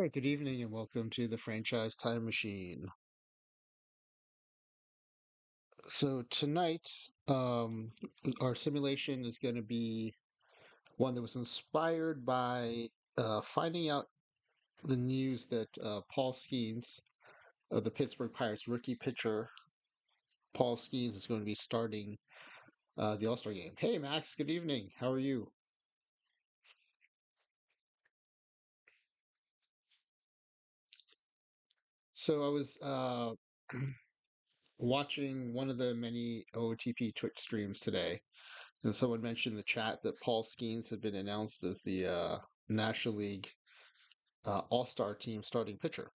All right, good evening and welcome to the Franchise Time Machine. So tonight, um, our simulation is going to be one that was inspired by finding out the news that Paul Skeens of the Pittsburgh Pirates rookie pitcher, Paul Skeens is going to be starting the All-Star game. Hey Max, good evening. How are you? So I was watching one of the many OOTP Twitch streams today. And someone mentioned in the chat that Paul Skeens had been announced as the National League All-Star team starting pitcher.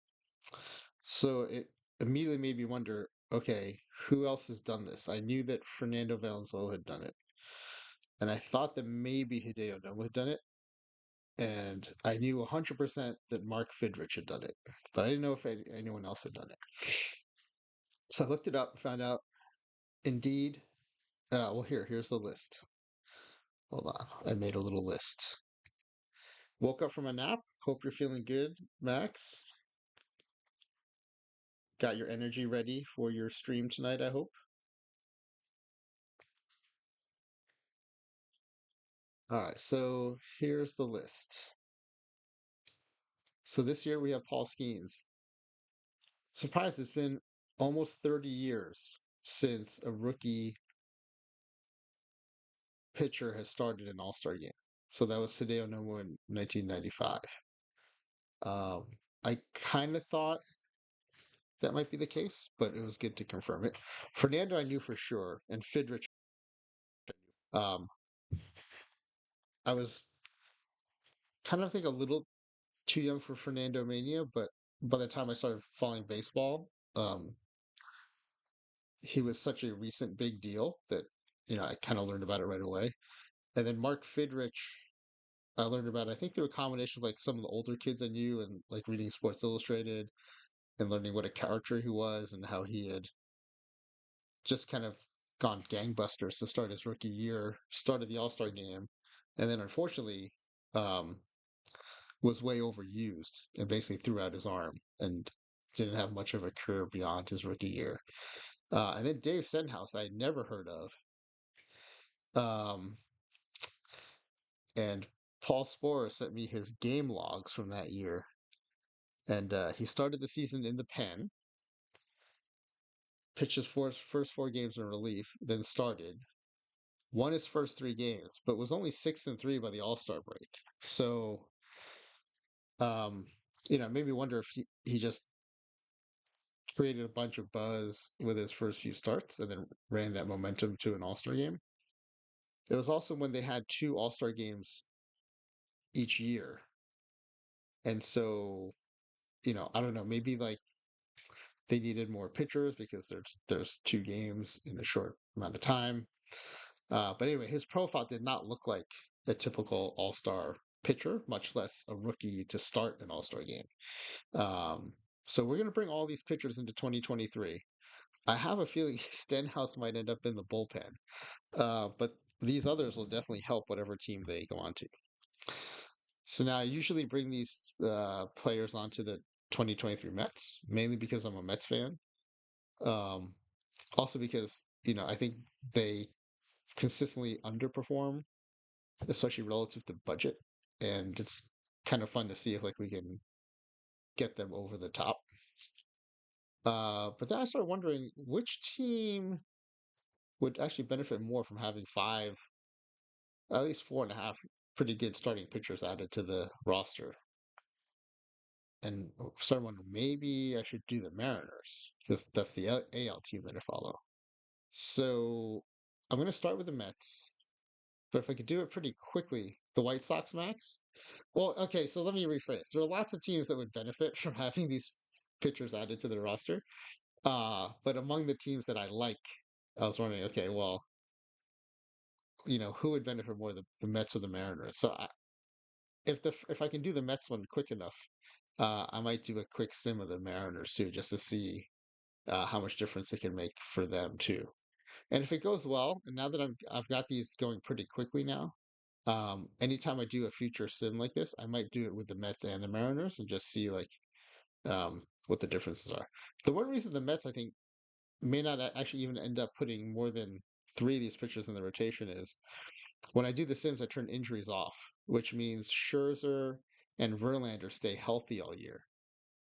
So it immediately made me wonder, okay, who else has done this? I knew that Fernando Valenzuela had done it, and I thought that maybe Hideo Nomo had done it, and I knew 100% that Mark Fidrich had done it, but I didn't know if anyone else had done it. So I looked it up, found out, indeed. Well, here's the list. Hold on, I made a little list. Woke up from a nap. Hope you're feeling good, Max. Got your energy ready for your stream tonight, I hope. All right, so here's the list. So this year we have Paul Skeens. Surprise, it's been almost 30 years since a rookie pitcher has started an All-Star game. So that was Hideo Nomo in 1995. Um, I kind of thought that might be the case, but it was good to confirm it. Fernando, I knew for sure, and Fidrich. Um, I was kind of think a little too young for Fernando Mania, but by the time I started following baseball, he was such a recent big deal that I kind of learned about it right away. And then Mark Fidrich, I learned about I think through a combination of like some of the older kids I knew and like reading Sports Illustrated and learning what a character he was and how he had just kind of gone gangbusters to start his rookie year, started the All Star game, and then unfortunately um, was way overused and basically threw out his arm and didn't have much of a career beyond his rookie year. And then Dave Stenhouse, I had never heard of. Um, and Paul Sporer sent me his game logs from that year. And he started the season in the pen, pitched his first four games in relief, then started, won his first three games, but was only 6-3 by the All Star break. So, um, made me wonder if he just created a bunch of buzz with his first few starts and then ran that momentum to an All Star game. It was also when they had two All Star games each year. And so, I don't know, maybe like they needed more pitchers because there's two games in a short amount of time. But anyway, his profile did not look like a typical All Star pitcher, much less a rookie to start an All Star game. Um, so we're going to bring all these pitchers into 2023. I have a feeling Stenhouse might end up in the bullpen, but these others will definitely help whatever team they go on to. So now I usually bring these players onto the 2023 Mets, mainly because I'm a Mets fan. Um, Also because, I think they consistently underperform, especially relative to budget. And it's kind of fun to see if like we can get them over the top. But then I started wondering which team would actually benefit more from having five, at least four and a half pretty good starting pitchers added to the roster. And started wondering maybe I should do the Mariners because that's the AL team that I follow. So I'm going to start with the Mets. But if I could do it pretty quickly, the White Sox, Max? Well, okay, so let me rephrase. There are lots of teams that would benefit from having these pitchers added to their roster. But among the teams that I like, I was wondering, okay, well, who would benefit more, the Mets or the Mariners? So if I can do the Mets one quick enough, I might do a quick sim of the Mariners too, just to see how much difference it can make for them too. And if it goes well, and now that I've got these going pretty quickly now, Anytime I do a future sim like this, I might do it with the Mets and the Mariners and just see like what the differences are. The one reason the Mets, I think, may not actually even end up putting more than three of these pitchers in the rotation is when I do the Sims, I turn injuries off, which means Scherzer and Verlander stay healthy all year.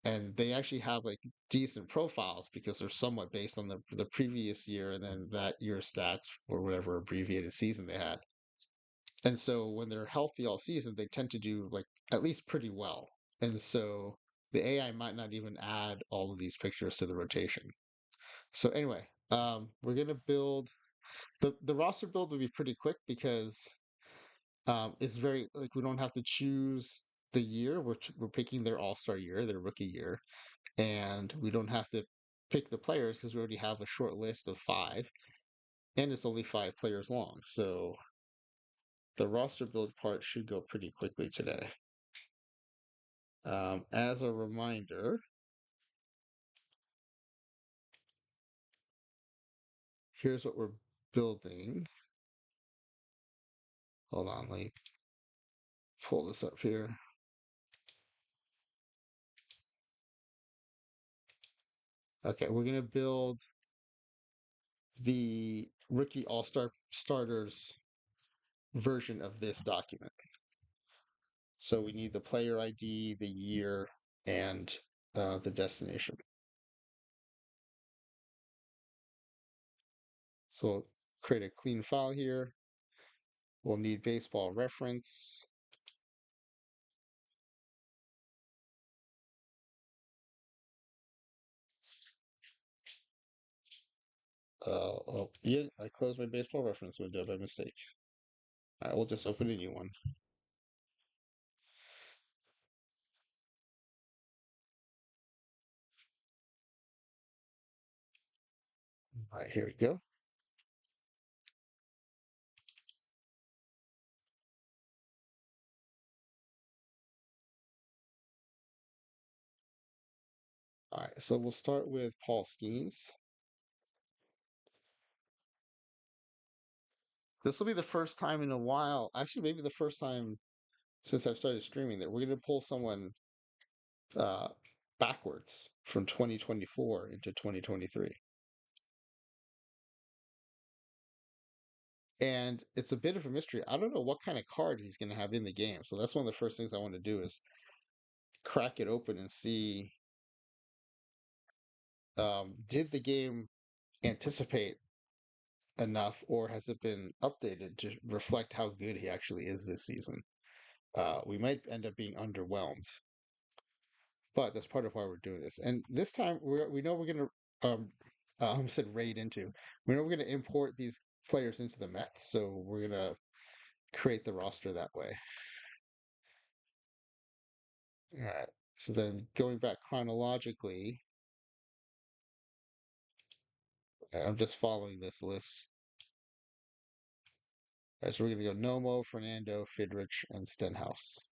And they actually have like decent profiles because they're somewhat based on the previous year and then that year's stats or whatever abbreviated season they had. And so when they're healthy all season, they tend to do like at least pretty well. And so the AI might not even add all of these pictures to the rotation. So anyway, we're gonna build the roster build will be pretty quick because it's very like we don't have to choose the year. We're picking their All Star year, their rookie year, and we don't have to pick the players because we already have a short list of five, and it's only five players long. So the roster build part should go pretty quickly today. As a reminder, here's what we're building. Hold on, let me pull this up here. Okay, we're gonna build the rookie all star starters version of this document. So we need the player ID, the year, and the destination. So we'll create a clean file here. We'll need baseball reference. Oh, yeah, I closed my baseball reference window by mistake. All right, we'll just open a new one. All right, here we go. All right, so we'll start with Paul Skeens. This will be the first time in a while, actually, maybe the first time since I've started streaming that we're going to pull someone uh, backwards from 2024 into 2023. And it's a bit of a mystery. I don't know what kind of card he's going to have in the game. So that's one of the first things I want to do is crack it open and see did the game anticipate enough or has it been updated to reflect how good he actually is this season? We might end up being underwhelmed, but that's part of why we're doing this. And this time we know we're going to, I almost said raid into, we know we're going to import these players into the Mets. So we're going to create the roster that way. All right. So then going back chronologically, I'm just following this list. All right, so we're going to go Nomo, Fernando, Fidrich, and Stenhouse.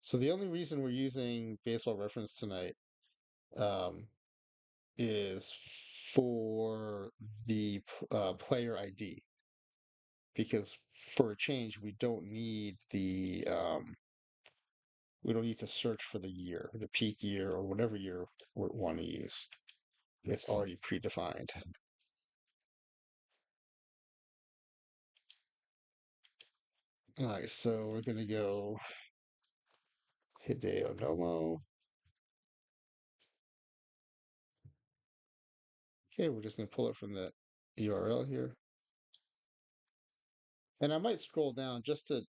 So the only reason we're using baseball reference tonight um, is for the player ID. Because for a change, we don't need to search for the year, the peak year, or whatever year we want to use. It's already predefined. All right, so we're gonna go Hideo Nomo. Okay, we're just gonna pull it from the URL here, and I might scroll down just to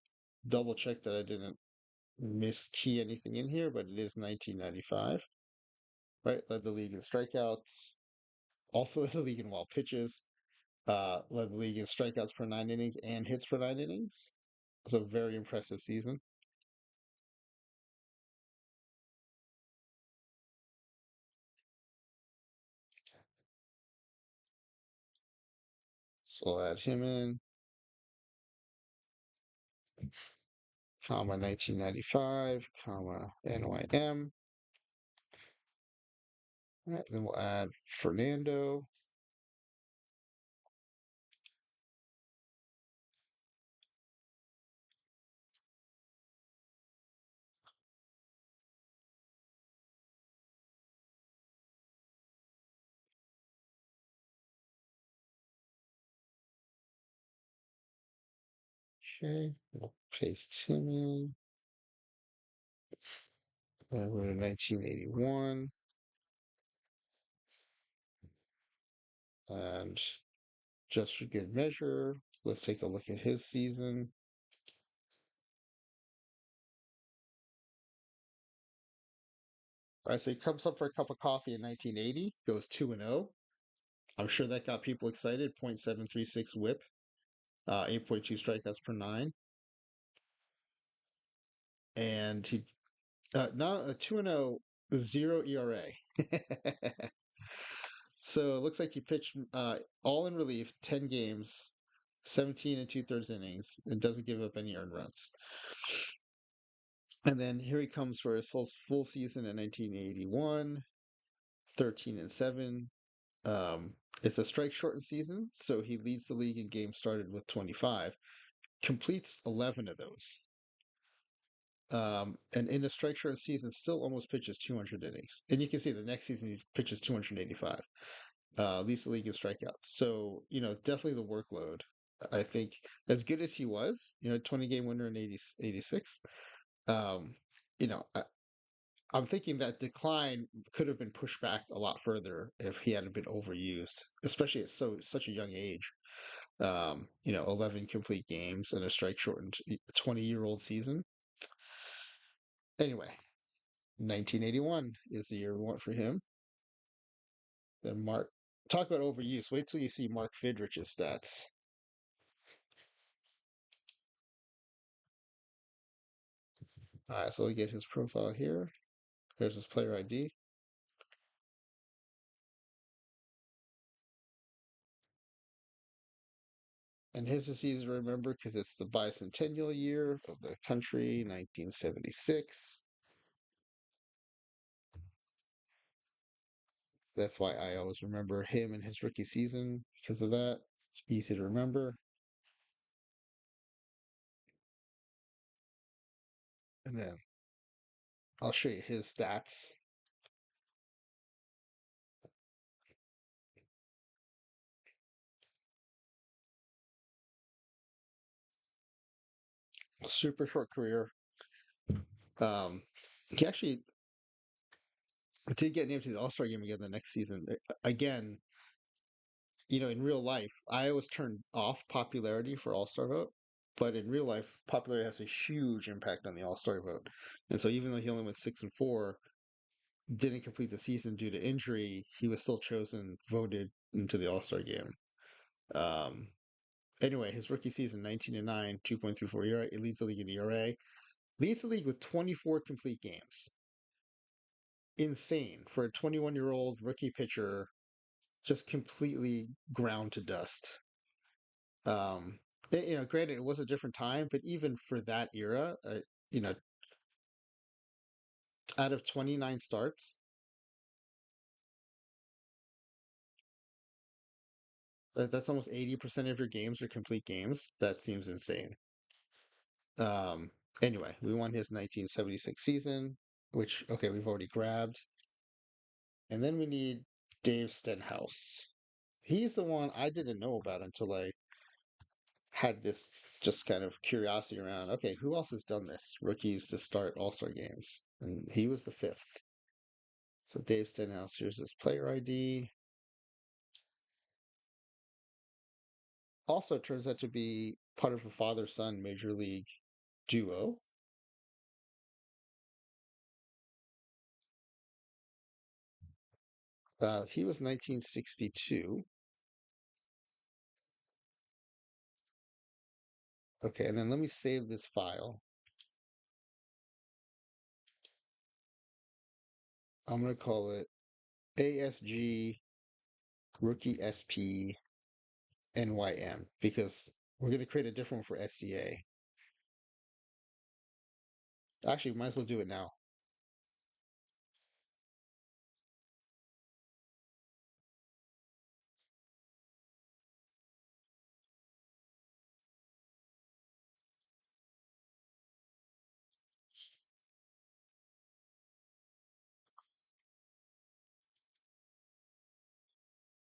double check that I didn't miskey anything in here, but it is 1995, right? Led the league in strikeouts, also led the league in wild pitches, led the league in strikeouts per 9 innings and hits per 9 innings. So very impressive season. So I'll add him in, comma 1995, comma NYM. All right, then we'll add Fernando. Okay, we'll paste him in. Then we're in 1981. And just for good measure, let's take a look at his season. All right, so he comes up for a cup of coffee in 1980, goes 2-0. I'm sure that got people excited. .736 whip, 8.2 strikeouts per nine. And he not a 2-0, 0 ERA. So it looks like he pitched all in relief, 10 games, 17 and two-thirds innings, and doesn't give up any earned runs. And then here he comes for his full season in 1981, 13 and 7. It's a strike shortened season, so he leads the league in games started with 25, completes 11 of those. And in a strike shortened season, still almost pitches 200 innings. And you can see the next season he pitches 285. Leads the league in strikeouts. So, definitely the workload. I think as good as he was, 20-game winner in 86, um, I'm thinking that decline could have been pushed back a lot further if he hadn't been overused, especially at such a young age. 11 complete games and a strike shortened 20-year-old season. Anyway, 1981 is the year we want for him. Then talk about overuse. Wait till you see Mark Fidrich's stats. All right, so we get his profile here. There's his player ID. And his is easy to remember because it's the bicentennial year of the country, 1976. That's why I always remember him and his rookie season because of that. It's easy to remember. And then I'll show you his stats. Super short career. Um, he actually did get named to the All Star game again the next season. Again, in real life, I always turn off popularity for All Star vote, but in real life, popularity has a huge impact on the All Star vote. And so, even though he only went 6-4, didn't complete the season due to injury, he was still chosen, voted into the All Star game. Um, anyway, his rookie season, 19-9, 2.34 ERA. It leads the league in ERA. Leads the league with 24 complete games. Insane for a 21-year-old rookie pitcher, just completely ground to dust. Granted, it was a different time, but even for that era, you know, out of 29 starts, that's almost 80% of your games are complete games. That seems insane. Um, anyway, we won his 1976 season, which, okay, we've already grabbed. And then we need Dave Stenhouse. He's the one I didn't know about until I had this just kind of curiosity around, okay, who else has done this? Rookies to start All-Star games. And he was the fifth. So Dave Stenhouse, here's his player ID. Also turns out to be part of a father-son major league duo. He was 1962. Okay, and then let me save this file. I'm going to call it ASG Rookie SP NYM because we're going to create a different one for SCA. Actually, might as well do it now.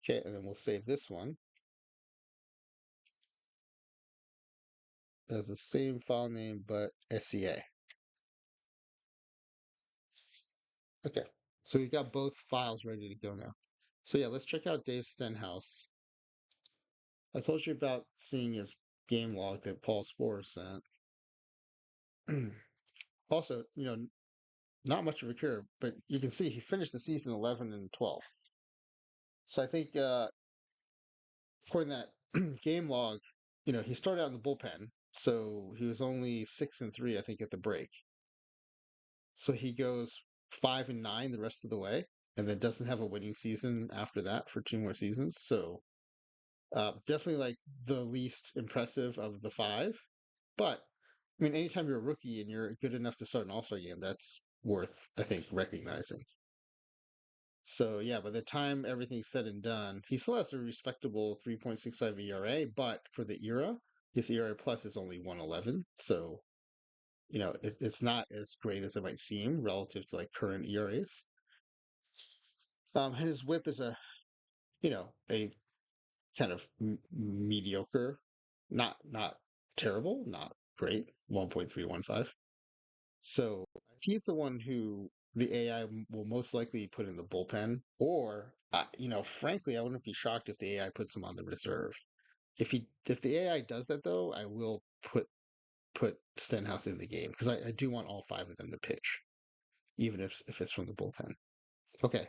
Okay, and then we'll save this one. as the same file name but SCA. Okay, so we've got both files ready to go now. So yeah, let's check out Dave Stenhouse. I told you about seeing his game log that Paul Sporer sent. Also, not much of a career, but you can see he finished the season 11-12. So I think, according to that game log, he started out in the bullpen, so he was only 6-3, I think, at the break. So he goes 5-9 the rest of the way, and then doesn't have a winning season after that for 2 more seasons. So definitely like the least impressive of the five. But I mean, anytime you're a rookie and you're good enough to start an All Star game, that's worth, I think, recognizing. So yeah, by the time everything's said and done, he still has a respectable 3.65 ERA, but for the era, his ERA plus is only 111. So it's not as great as it might seem relative to like current ERAs. And his WHIP is a kind of mediocre, not terrible, not great, 1.315. So he's the one who the AI will most likely put in the bullpen, or frankly, I wouldn't be shocked if the AI puts him on the reserve. If the AI does that though, I will put Stenhouse in the game because I do want all five of them to pitch, even if it's from the bullpen. Okay,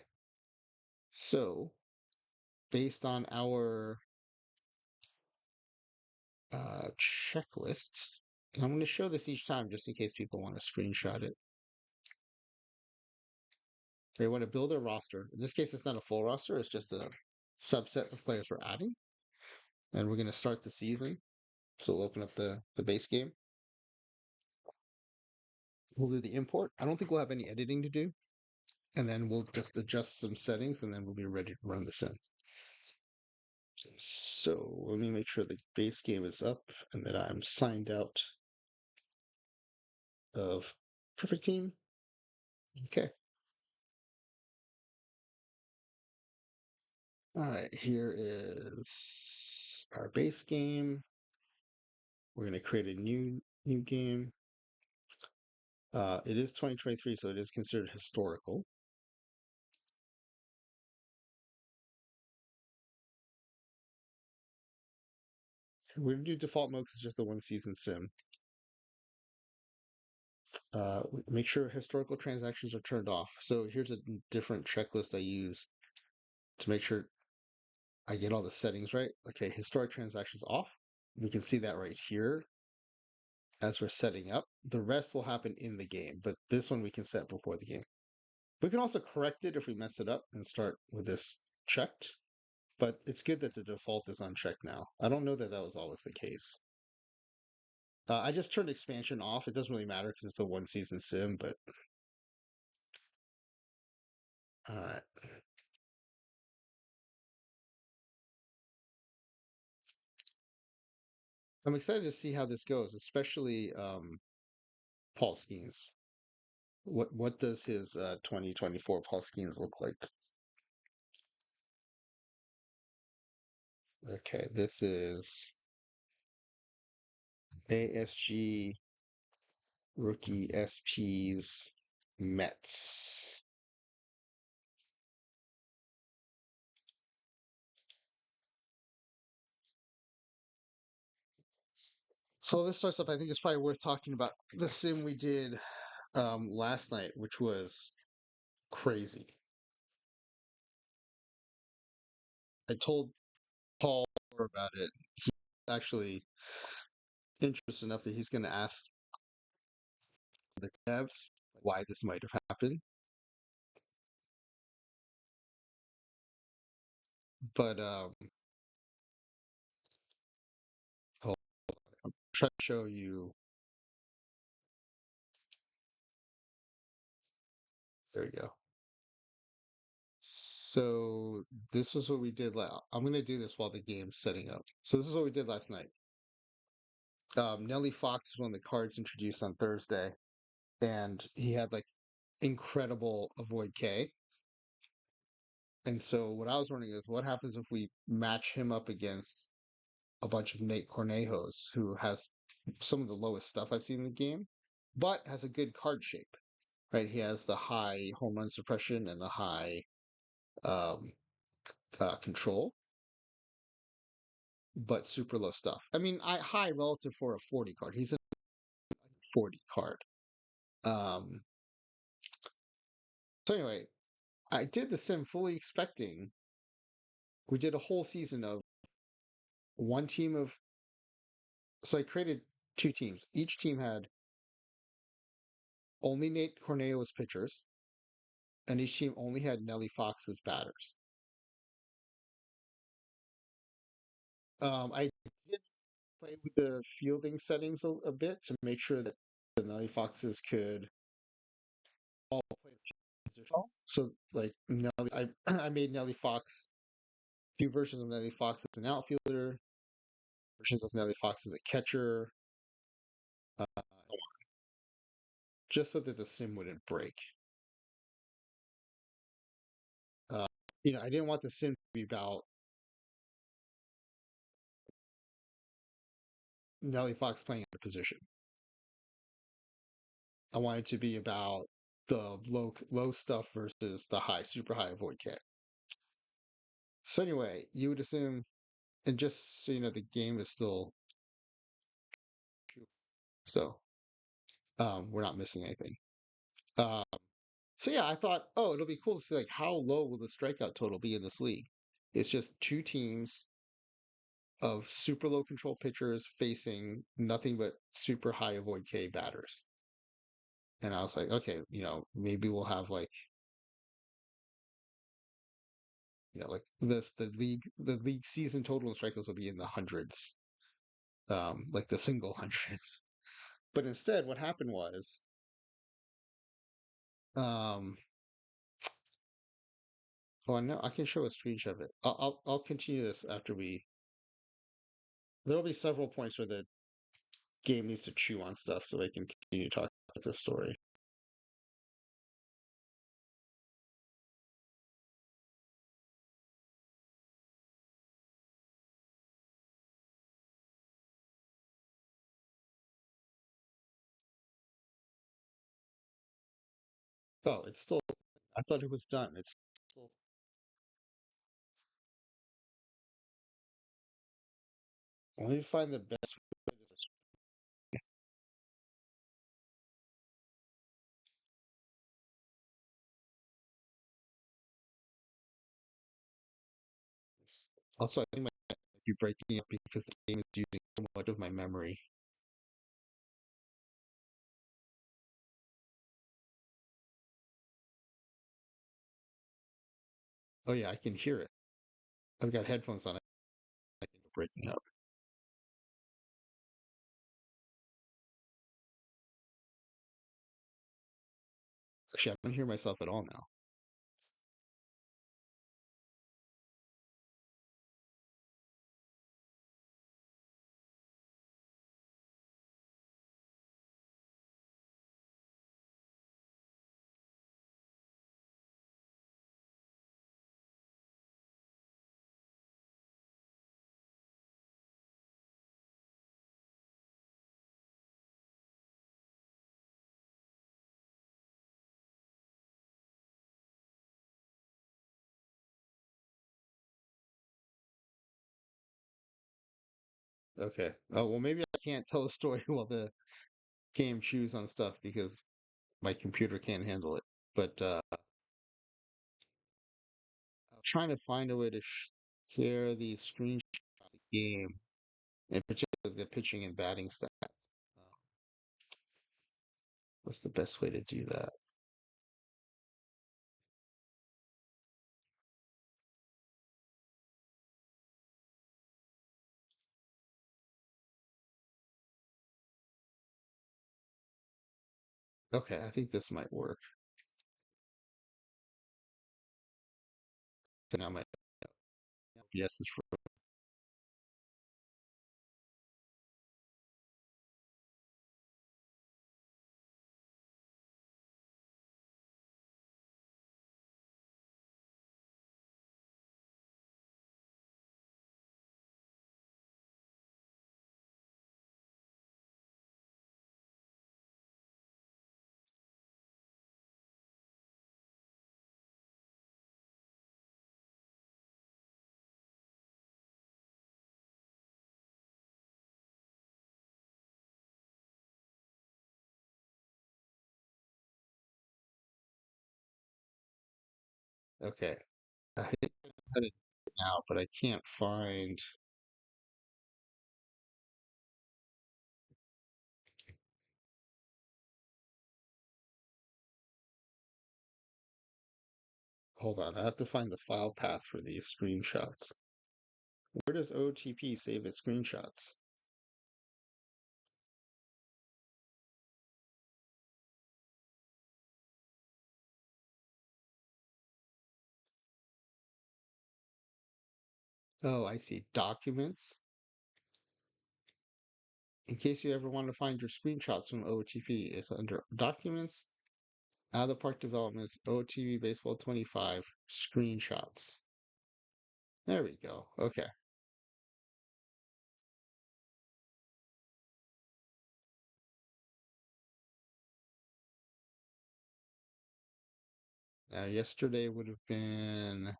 so based on our checklist, and I'm going to show this each time just in case people want to screenshot it. They want to build a roster. In this case, it's not a full roster, it's just a subset of players we're adding. And we're going to start the season. So we'll open up the base game. We'll do the import. I don't think we'll have any editing to do. And then we'll just adjust some settings and then we'll be ready to run this in. So let me make sure the base game is up and that I'm signed out of Perfect Team. Okay. All right, here is our base game. We're going to create a new game. It is 2023, so it is considered historical. We're going to do default mode because it's just a one season sim. Make sure historical transactions are turned off. So here's a different checklist I use to make sure I get all the settings right. Okay, historic transactions off. We can see that right here as we're setting up. The rest will happen in the game, but this one we can set before the game. We can also correct it if we mess it up and start with this checked, but it's good that the default is unchecked now. I don't know that that was always the case. I just turned expansion off. It doesn't really matter because it's a one season sim, but all right. I'm excited to see how this goes, especially Paul Skeens. What does his 2024 Paul Skeens look like? Okay, this is ASG rookie SPs Mets. So this starts up. I think it's probably worth talking about the sim we did last night, which was crazy. I told Paul about it. He's actually interested enough that he's going to ask the devs why this might have happened. But I'll try to show you. There you go. So this is what we did. I'm going to do this while the game's setting up. So this is what we did last night. Nelly Fox was one of the cards introduced on Thursday, and he had like incredible avoid K. And so what I was wondering is what happens if we match him up against a bunch of Nate Cornejos who has some of the lowest stuff I've seen in the game, but has a good card shape, right? He has the high home run suppression and the high um, control, but super low stuff. I mean, high relative for a 40 card. He's a 40 card. Um, so anyway, I did the sim fully expecting we did a whole season of one team of. So I created two teams. Each team had only Nate Corneo as pitchers, and each team only had Nelly Fox as batters. I did play with the fielding settings a bit to make sure that the Nelly Foxes could all play the position. So, like Nelly, I made Nelly Fox two versions of Nelly Fox as an outfielder, versions of Nelly Fox as a catcher, uh, just so that the sim wouldn't break. Uh, I didn't want the sim to be about Nelly Fox playing at a position. I wanted it to be about the low stuff versus the high, super high avoid K. So anyway, you would assume, and just so you know, the game is still so we're not missing anything. Um, so yeah, I thought, oh, it'll be cool to see like how low will the strikeout total be in this league. It's just two teams of super low control pitchers facing nothing but super high avoid K batters. And I was like, okay, maybe we'll have like like the league season total in strikeouts will be in the hundreds, like the single hundreds. But instead, what happened was, um, oh, no, I can show a screenshot of it. I'll continue this after we. There'll be several points where the game needs to chew on stuff so they can continue talking about this story. Oh, it's still. I thought it was done. It's still. Let me find the best way to describe this. Also, I think might be breaking up because the game is using so much of my memory. Oh yeah, I can hear it. I've got headphones on. I think it's breaking up. Actually, I don't hear myself at all now. Okay. Oh well, maybe I can't tell the story while the game chews on stuff because my computer can't handle it. But I'm trying to find a way to share the screenshot of the game, in particular the pitching and batting stats. What's the best way to do that? Okay, I think this might work. So now my yes is for Okay. I think I know how to do it now, but I can't find. Hold on, I have to find the file path for these screenshots. Where does OOTP save its screenshots? Oh, I see. Documents. In case you ever want to find your screenshots from OOTP, it's under Documents, Out of the Park Developments, OOTP Baseball 25, Screenshots. There we go. Okay. Now, yesterday would have been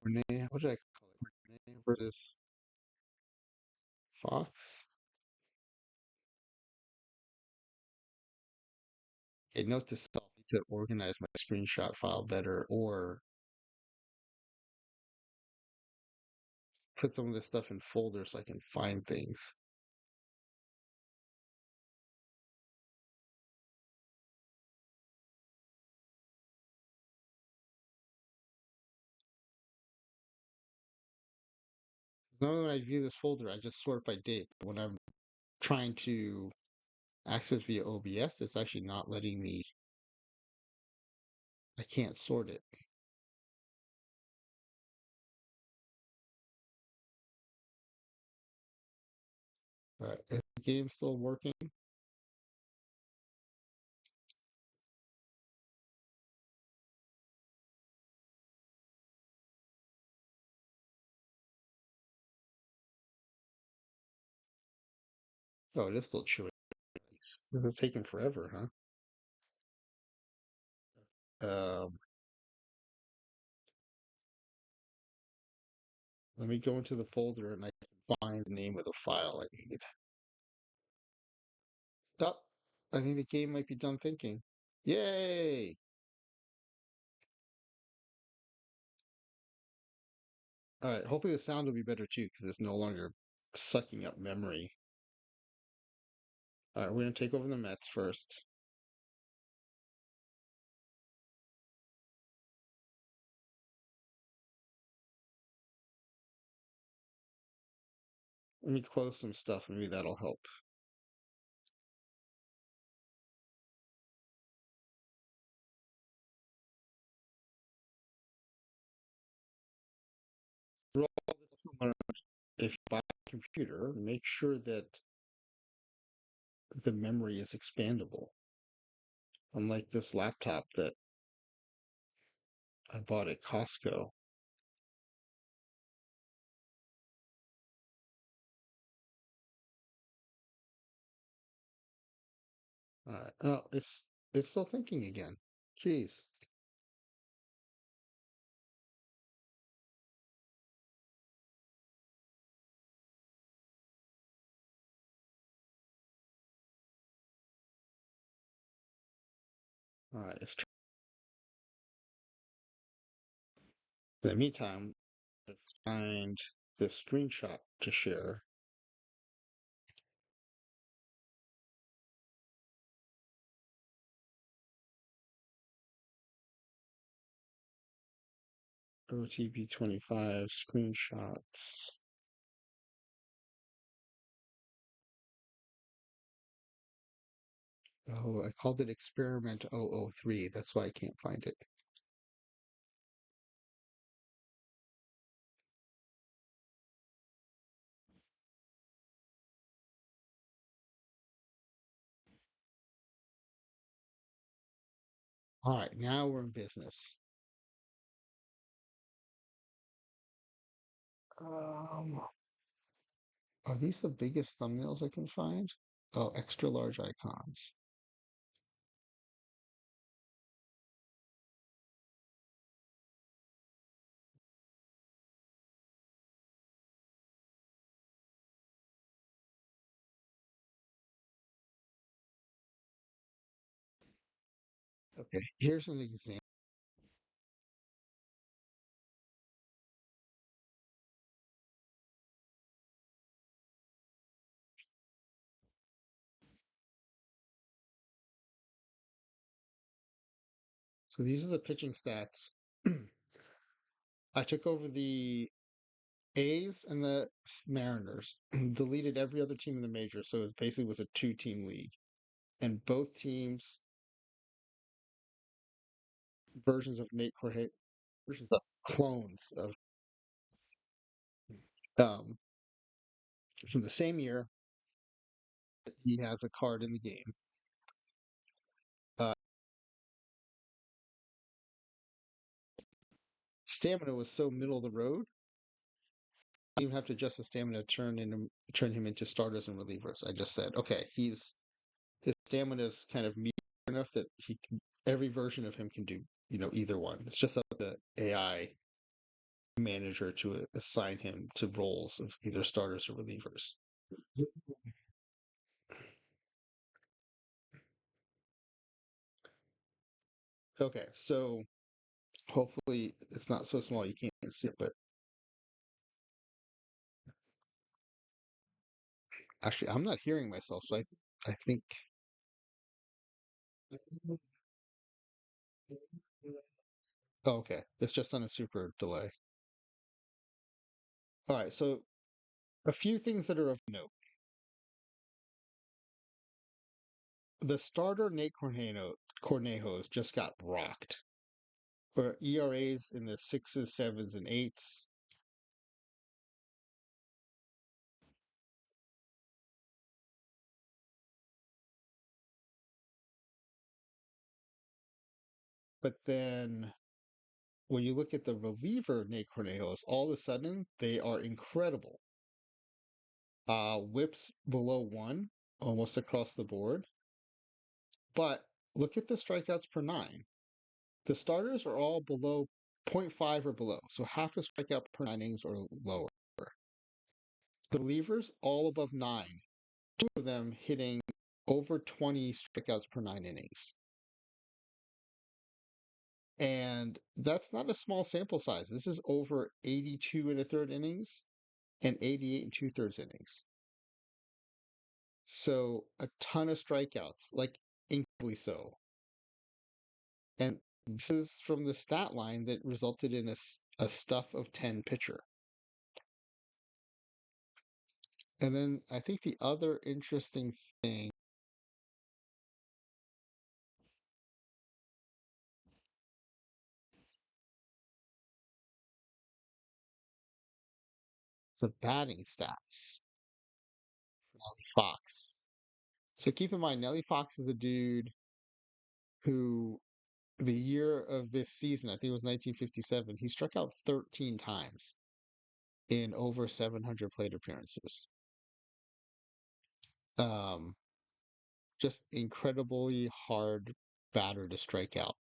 Renee. What did I call it? Renee versus Fox. Okay, note to self: I need to organize my screenshot file better, or put some of this stuff in folders so I can find things. Normally, when I view this folder, I just sort by date. But when I'm trying to access via OBS, it's actually not letting me. I can't sort it. All right, is the game still working? Oh, it is still chewing. This is taking forever, huh? Let me go into the folder and I can find the name of the file I need. Oh, I think the game might be done thinking. Yay! All right, hopefully the sound will be better too because it's no longer sucking up memory. All right, we're going to take over the Mets first. Let me close some stuff. Maybe that'll help. Through all this, if you buy a computer, make sure that the memory is expandable. Unlike this laptop that I bought at Costco. All right. Oh, it's still thinking again. Jeez. All right. In the meantime, let's find this screenshot to share. OTP 25 screenshots. Oh, I called it experiment 003. That's why I can't find it. All right, now we're in business. Are these the biggest thumbnails I can find? Oh, extra large icons. Okay, here's an example. So these are the pitching stats. I took over the A's and the Mariners, deleted every other team in the major, so it basically was a two-team league. And both teams versions of Nate Corhay, versions of clones of um from the same year. He has a card in the game. Uh, Stamina was so middle of the road. I didn't even have to adjust the stamina to turn him into starters and relievers. I just said, okay, his stamina is kind of medium enough that every version of him can do either one. It's just up to the AI manager to assign him to roles of either starters or relievers. Okay, so hopefully it's not so small you can't see it, but actually I'm not hearing myself, so I think oh, okay. It's just on a super delay. All right, so a few things that are of note. The starter Nate Cornejos just got rocked. For ERAs in the sixes, sevens, and eights. But then when you look at the reliever Nate Cornejos, all of a sudden they are incredible. Whips below one almost across the board. But look at the strikeouts per nine. The starters are all below zero point 0.5 or below, so half a strikeout per nine innings or lower. The relievers all above nine, two of them hitting over 20 strikeouts per nine innings. And that's not a small sample size. This is over 82 and a third innings and 88 and two-thirds innings. So a ton of strikeouts, like incredibly so. And this is from the stat line that resulted in a stuff of 10 pitcher. And then I think the other interesting thing is the batting stats for Nelly Fox. So keep in mind, Nelly Fox is a dude who, the year of this season, I think it was 1957, he struck out 13 times in over 700 plate appearances. Um, just incredibly hard batter to strike out.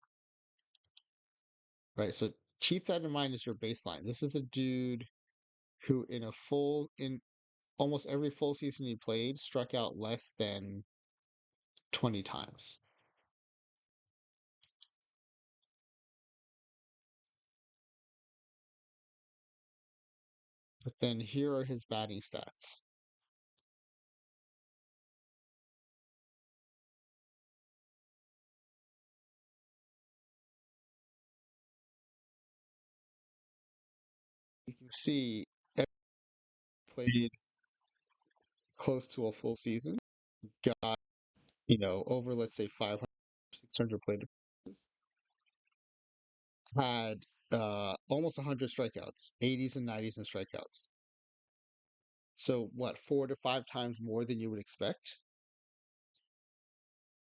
Right. So keep that in mind as your baseline. This is a dude who in almost every full season he played struck out less than 20 times. But then here are his batting stats. You can see every played close to a full season, got, over, let's say, 500, 600 plate appearances, had almost 100 strikeouts, 80s and 90s in strikeouts. So what, 4 to 5 times more than you would expect?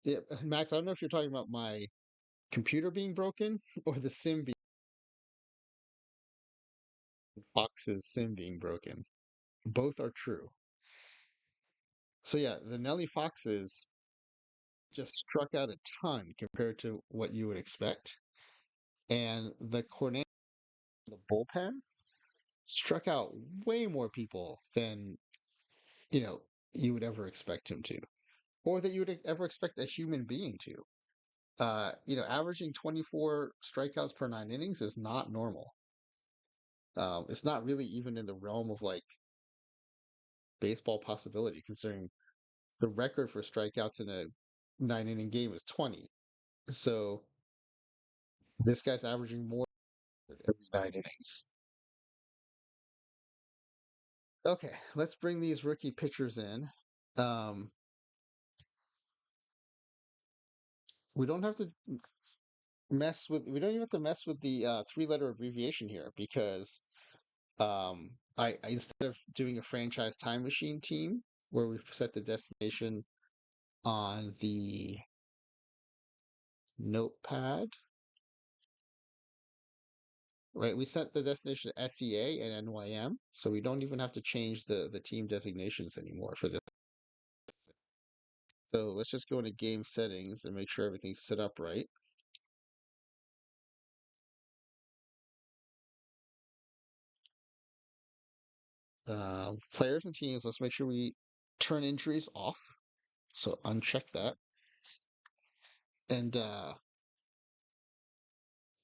Yeah, Max, I don't know if you're talking about my computer being broken or the sim being Fox's sim being broken. Both are true. So yeah, the Nelly Foxes just struck out a ton compared to what you would expect. And the Cornet, the bullpen, struck out way more people than, you know, you would ever expect him to, or that you would ever expect a human being to. Averaging 24 strikeouts per 9 innings is not normal. It's not really even in the realm of like baseball possibility, considering the record for strikeouts in a 9 inning game is 20. So this guy's averaging more every 9 innings. Okay, let's bring these rookie pitchers in. Um, we don't have to we don't even have to mess with the three-letter abbreviation here because I instead of doing a franchise time machine team where we set the destination on the notepad, right? We set the destination SEA and NYM, so we don't even have to change the team designations anymore for this. So let's just go into game settings and make sure everything's set up right. Players and teams, let's make sure we turn injuries off. So uncheck that. And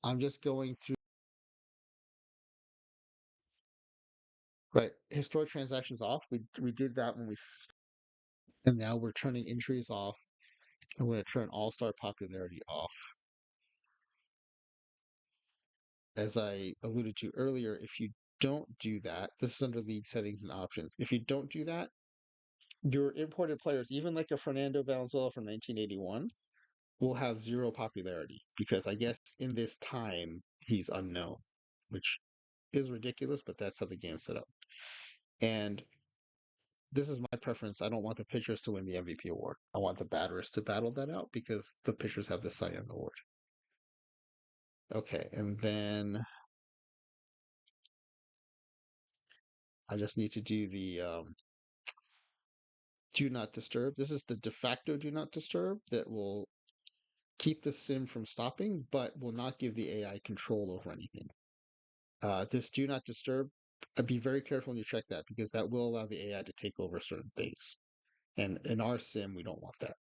I'm just going through. Right, historic transactions off. We did that when and now we're turning injuries off. I'm going to turn all-star popularity off. As I alluded to earlier, if you don't do that, this is under league settings and options. If you don't do that, your imported players, even like a Fernando Valenzuela from 1981, will have zero popularity because I guess in this time he's unknown, which is ridiculous, but that's how the game's set up. And this is my preference. I don't want the pitchers to win the MVP award. I want the batters to battle that out because the pitchers have the Cy Young award. Okay, and then I just need to do the do not disturb. This is the de facto do not disturb that will keep the sim from stopping, but will not give the AI control over anything. This do not disturb, be very careful when you check that because that will allow the AI to take over certain things. And in our sim, we don't want that.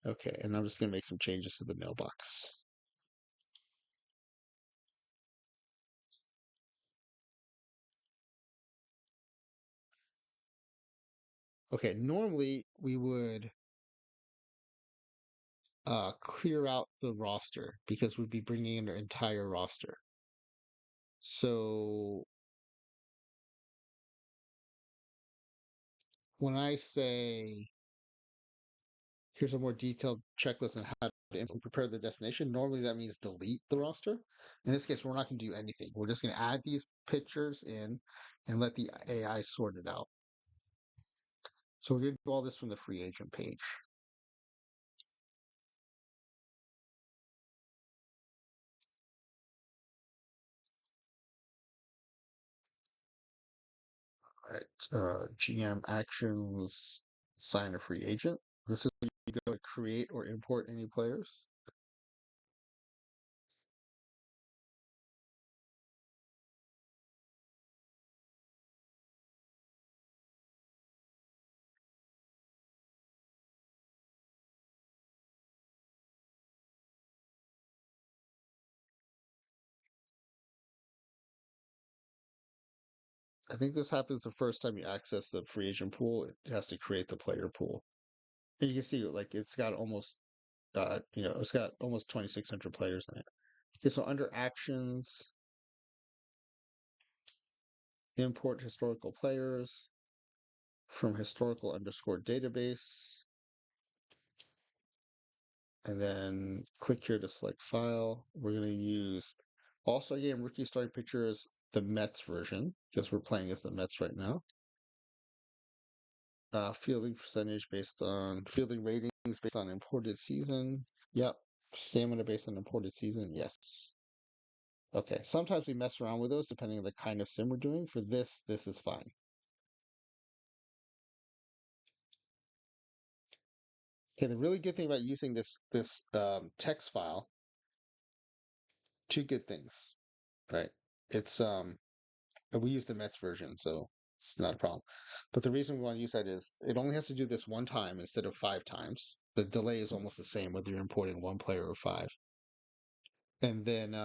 Okay, and I'm just going to make some changes to the mailbox. Okay, normally we would clear out the roster because we'd be bringing in our entire roster. So when I say here's a more detailed checklist on how to prepare the destination, normally that means delete the roster. In this case, we're not going to do anything. We're just going to add these pictures in and let the AI sort it out. So we're going to do all this from the free agent page. GM actions, sign a free agent. This is where you go to create or import any players. I think this happens the first time you access the free agent pool. It has to create the player pool, and you can see like it's got almost, it's got almost 2,600 players in it. Okay, so under actions, import historical players from historical underscore database, and then click here to select file. We're going to use All-Star Game Rookie Starting Pitchers, the Mets version, because we're playing as the Mets right now. Fielding percentage based on fielding ratings based on imported season. Yep. Stamina based on imported season. Yes. Okay. Sometimes we mess around with those depending on the kind of sim we're doing. For this is fine. Okay. The really good thing about using this text file, two good things, right? It's we use the Mets version, so It's not a problem. But the reason we want to use that is it only has to do this one time instead of 5 times. The delay is almost the same whether you're importing one player or five. And then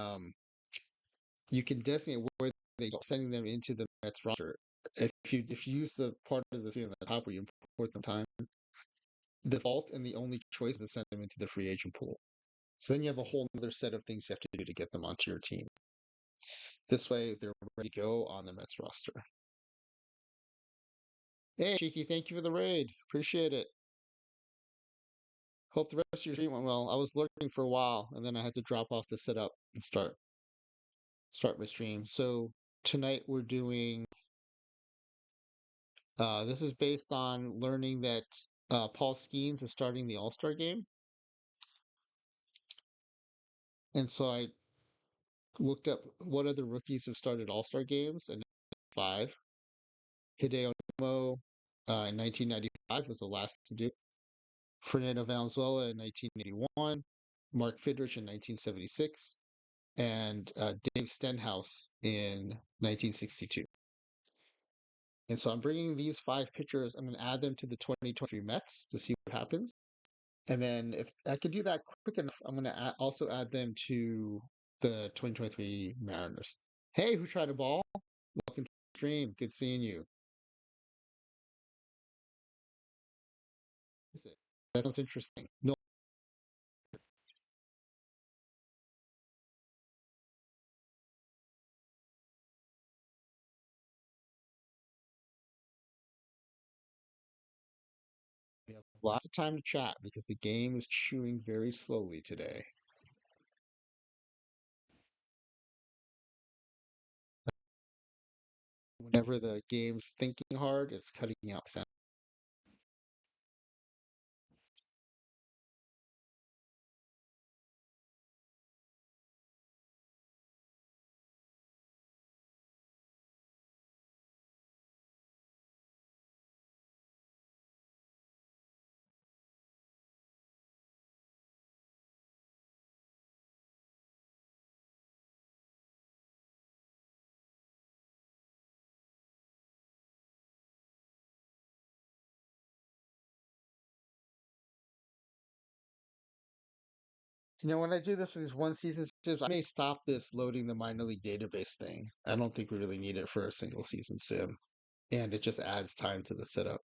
you can designate where they go, sending them into the Mets roster. If you use the part of the screen on the top where you import them time, the default and the only choice is to send them into the free agent pool. So then you have a whole other set of things you have to do to get them onto your team. This way, they're ready to go on the Mets roster. Hey, Cheeky, thank you for the raid. Appreciate it. Hope the rest of your stream went well. I was lurking for a while, and then I had to drop off to set up and start my stream. So tonight we're doing. This is based on learning that Paul Skeens is starting the All Star game, and so I looked up what other rookies have started All Star games, and five. Hideo Nomo in 1995 was the last to do. Fernando Valenzuela in 1981, Mark Fidrich in 1976, and Dave Stenhouse in 1962. And so I'm bringing these five pictures. I'm going to add them to the 2023 Mets to see what happens. And then if I could do that quick enough, I'm going to also add them to the 2023 Mariners. Hey, who tried a ball? Welcome to the stream. Good seeing you. That sounds interesting. No, we have lots of time to chat because the game is chewing very slowly today. Whenever the game's thinking hard, it's cutting out sound. When I do this with these one season sims, I may stop this loading the minor league database thing. I don't think we really need it for a single season sim. And it just adds time to the setup.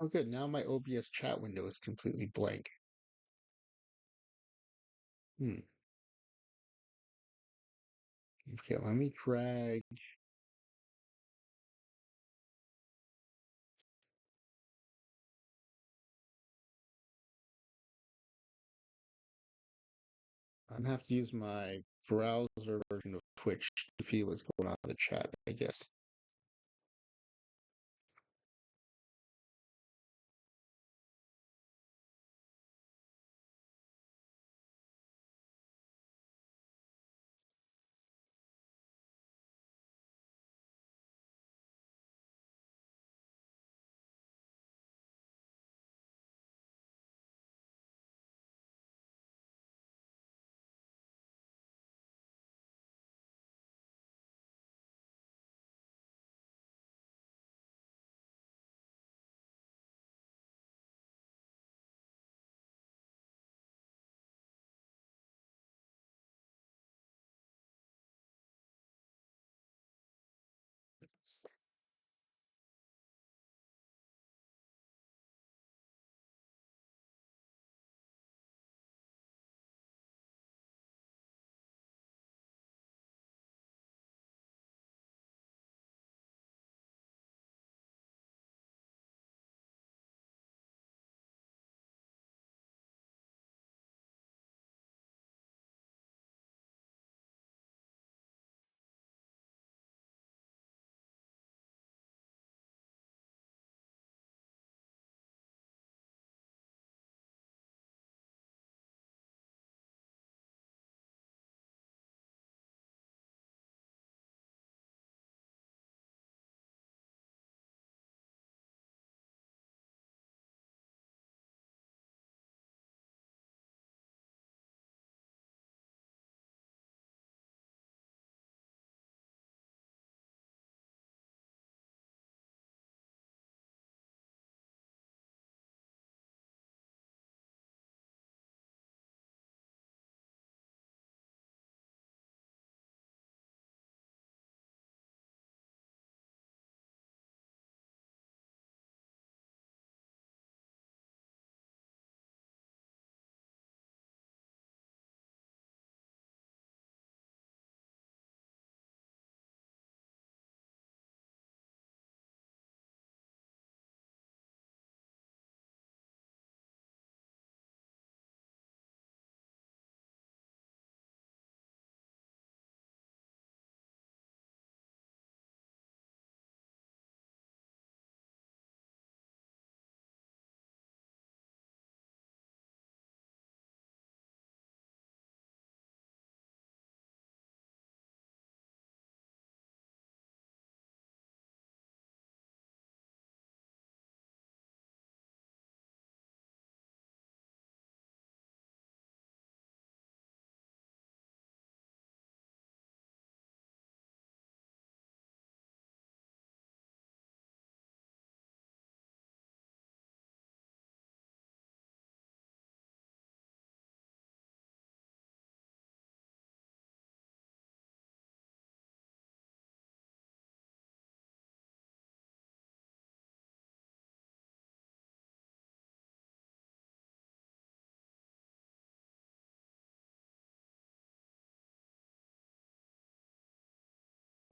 Oh, good. Now my OBS chat window is completely blank. Hmm. Okay, let me drag. I'm gonna have to use my browser version of Twitch to see what's going on in the chat, I guess.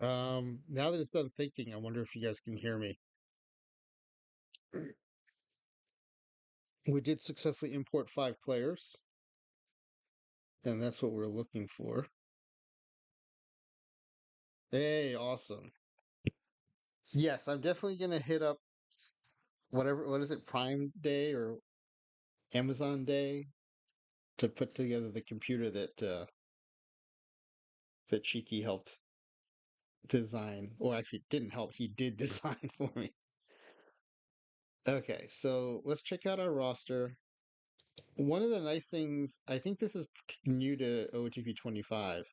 Now that it's done thinking, I wonder if you guys can hear me. We did successfully import 5 players, and that's what we're looking for. Hey, awesome. Yes, I'm definitely gonna hit up whatever, what is it, Prime Day or Amazon Day to put together the computer that Cheeky helped design, or actually didn't help, he did design for me. Okay, so let's check out our roster. One of the nice things, I think this is new to OOTP 25,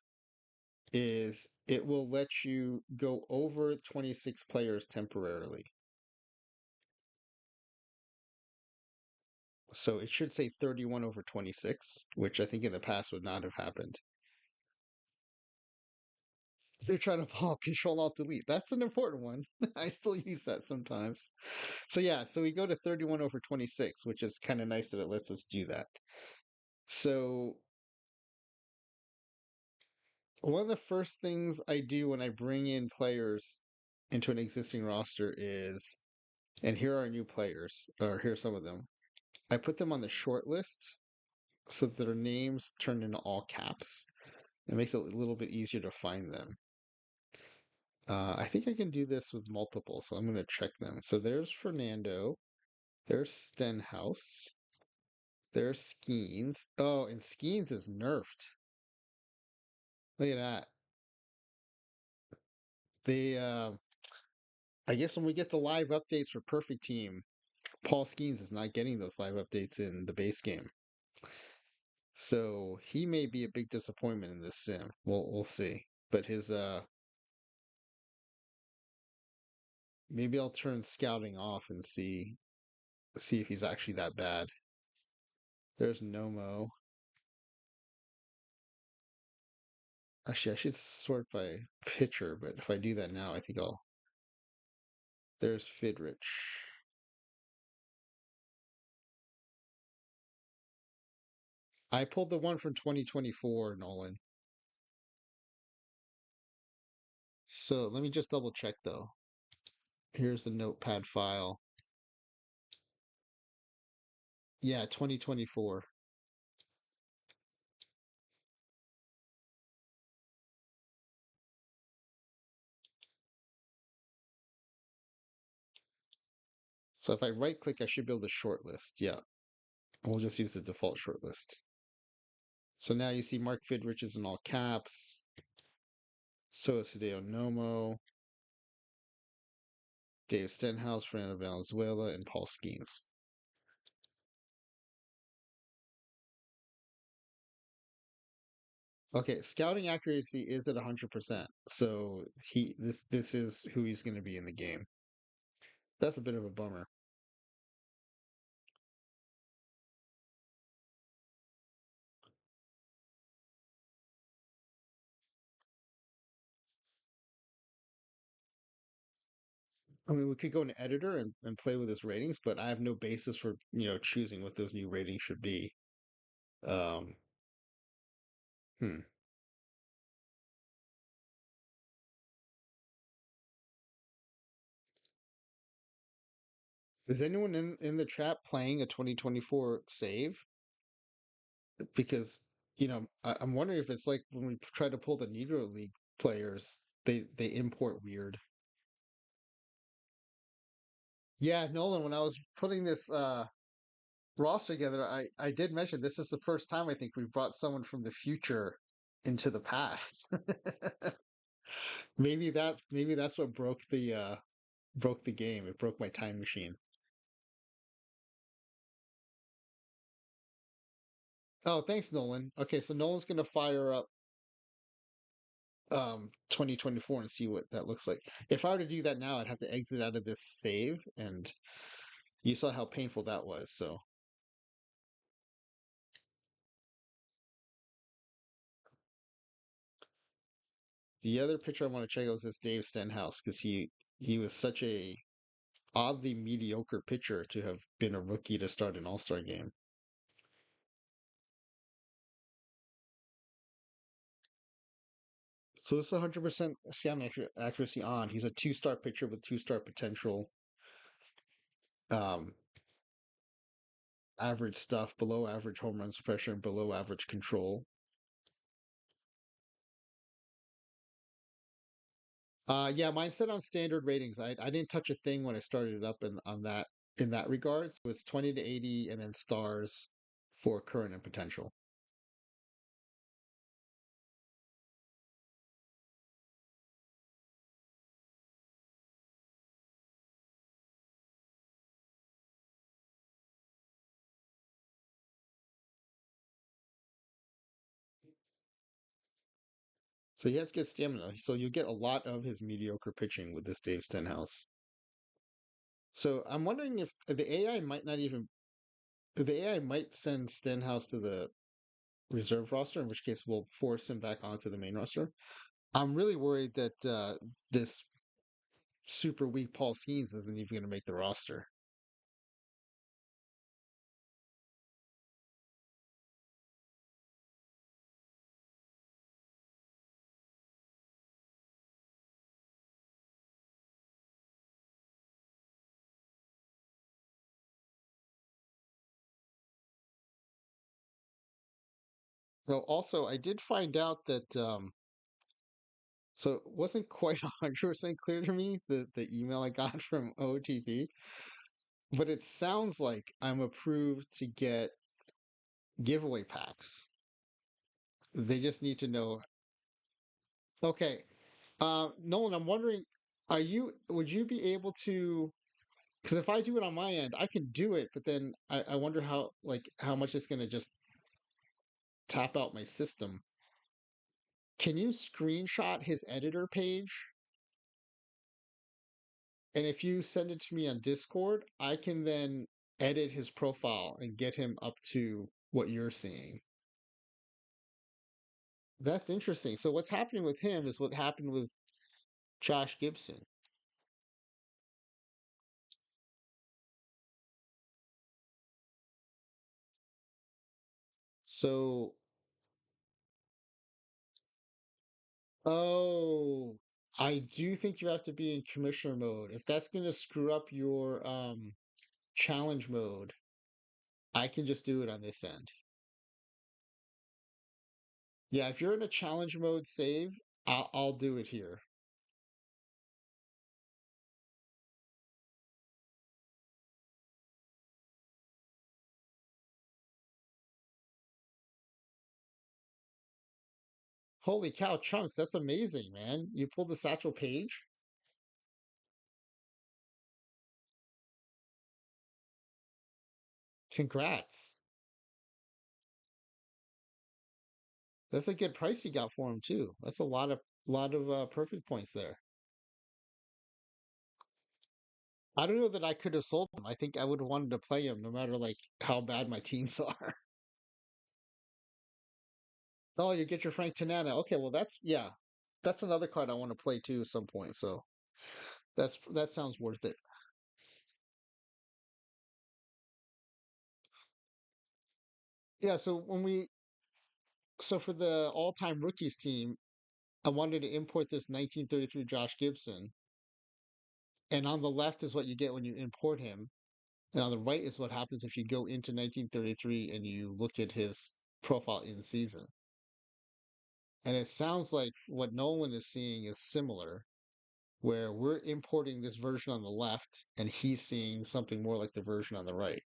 is it will let you go over 26 players temporarily. So it should say 31 over 26, which I think in the past would not have happened. You're trying to follow Control Alt Delete. That's an important one. I still use that sometimes. So yeah, so we go to 31 over 26, which is kind of nice that it lets us do that. So one of the first things I do when I bring in players into an existing roster is, and here are new players, or here's some of them. I put them on the short list so that their names turn into all caps. It makes it a little bit easier to find them. I think I can do this with multiple, so I'm going to check them. So there's Fernando, there's Stenhouse, there's Skeens. Oh, and Skeens is nerfed. Look at that. They, I guess when we get the live updates for Perfect Team, Paul Skeens is not getting those live updates in the base game. So he may be a big disappointment in this sim. We'll see. But his maybe I'll turn scouting off and see if he's actually that bad. There's Nomo. Actually, I should sort by pitcher, but if I do that now, I think I'll. There's Fidrich. I pulled the one from 2024, Nolan. So let me just double check though. Here's the notepad file. Yeah, 2024. So if I right click, I should be able to shortlist. Yeah, we'll just use the default shortlist. So now you see Mark Fidrich is in all caps. So is Hideo Nomo, Dave Stenhouse, Fernando Valenzuela, and Paul Skeens. Okay, scouting accuracy is at 100%. So this is who he's going to be in the game. That's a bit of a bummer. I mean, we could go into editor and play with his ratings, but I have no basis for choosing what those new ratings should be. Um, hmm. Is anyone in the chat playing a 2024 save? Because I'm wondering if it's like when we try to pull the Negro League players, they import weird. Yeah, Nolan, when I was putting this roster together, I did mention this is the first time I think we've brought someone from the future into the past. Maybe that's what broke the game. It broke my time machine. Oh, thanks, Nolan. Okay, so Nolan's gonna fire up 2024 and see what that looks like. If I were to do that now, I'd have to exit out of this save, and you saw how painful that was. So the other pitcher I want to check out is this Dave Stenhouse because he was such a oddly mediocre pitcher to have been a rookie to start an All Star game. So this is 100% scouting accuracy on. He's a two-star pitcher with two-star potential. Um, Average stuff, below average home run suppression, below average control. Yeah, mine's set on standard ratings. I didn't touch a thing when I started it up in that regard. So it's 20 to 80 and then stars for current and potential. So he has good stamina. So you get a lot of his mediocre pitching with this Dave Stenhouse. So I'm wondering if the AI might not even the AI might send Stenhouse to the reserve roster, in which case we'll force him back onto the main roster. I'm really worried that this super weak Paul Skeens isn't even going to make the roster. Though also, I did find out that so it wasn't quite 100% clear to me the email I got from OOTP, but it sounds like I'm approved to get giveaway packs. They just need to know. Okay, Nolan, I'm wondering, would you be able to? Because if I do it on my end, I can do it, but then I wonder how much it's going to just tap out my system. Can you screenshot his editor page? And if you send it to me on Discord, I can then edit his profile and get him up to what you're seeing. That's interesting. So what's happening with him is what happened with Josh Gibson. So, oh, I do think you have to be in commissioner mode. If that's going to screw up your challenge mode, I can just do it on this end. Yeah, if you're in a challenge mode save, I'll do it here. Holy cow, Chunks, that's amazing, man. You pulled the Satchel Page? Congrats. That's a good price you got for him too. That's a lot of perfect points there. I don't know that I could have sold him. I think I would have wanted to play him no matter like how bad my teams are. Oh, you get your Frank Tanana. Okay, well that's another card I want to play too at some point. So that sounds worth it. Yeah. So for the all-time rookies team, I wanted to import this 1933 Josh Gibson, and on the left is what you get when you import him, and on the right is what happens if you go into 1933 and you look at his profile in season. And it sounds like what Nolan is seeing is similar, where we're importing this version on the left and he's seeing something more like the version on the right.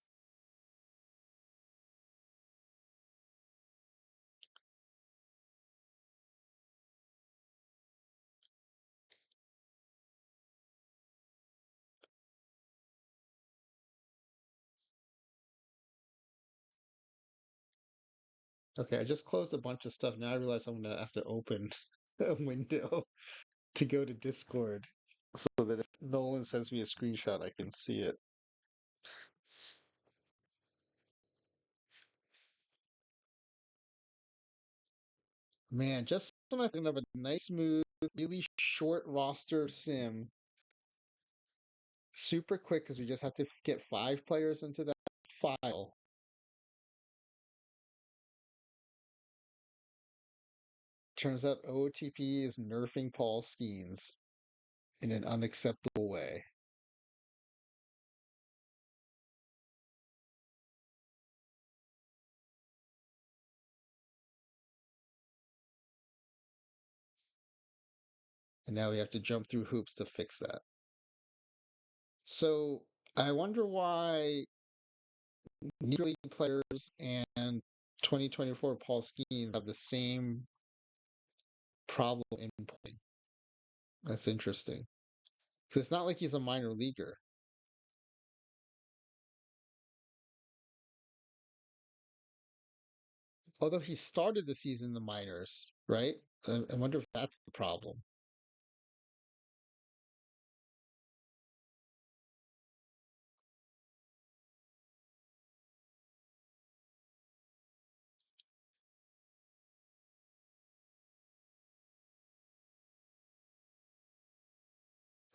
Okay, I just closed a bunch of stuff. Now I realize I'm gonna have to open a window to go to Discord so that if Nolan sends me a screenshot, I can see it. Man, just when I think of a nice, smooth, really short roster sim, super quick because we just have to get 5 players into that file. Turns out OOTP is nerfing Paul Skeens in an unacceptable way. And now we have to jump through hoops to fix that. So I wonder why New League players and 2024 Paul Skeens have the same problem inputting. That's interesting. 'Cause it's not like he's a minor leaguer. Although he started the season in the minors, right? I wonder if that's the problem.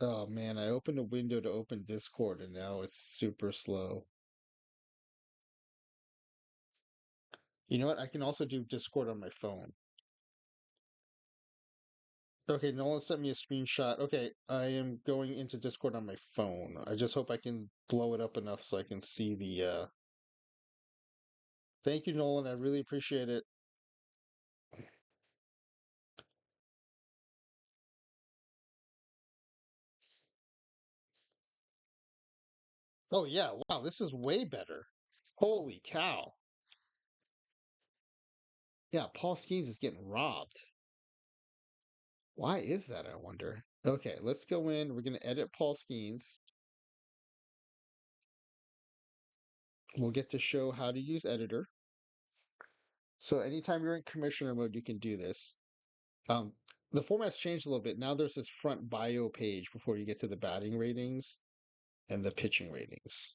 Oh man, I opened a window to open Discord and now it's super slow. You know what? I can also do Discord on my phone. Okay, Nolan sent me a screenshot. Okay, I am going into Discord on my phone. I just hope I can blow it up enough so I can see the Thank you, Nolan. I really appreciate it. Oh yeah, wow, this is way better. Holy cow. Yeah, Paul Skeens is getting robbed. Why is that, I wonder? Okay, let's go in. We're going to edit Paul Skeens. We'll get to show how to use editor. So anytime you're in commissioner mode, you can do this. Um, the format's changed a little bit. Now there's this front bio page before you get to the batting ratings and the pitching ratings.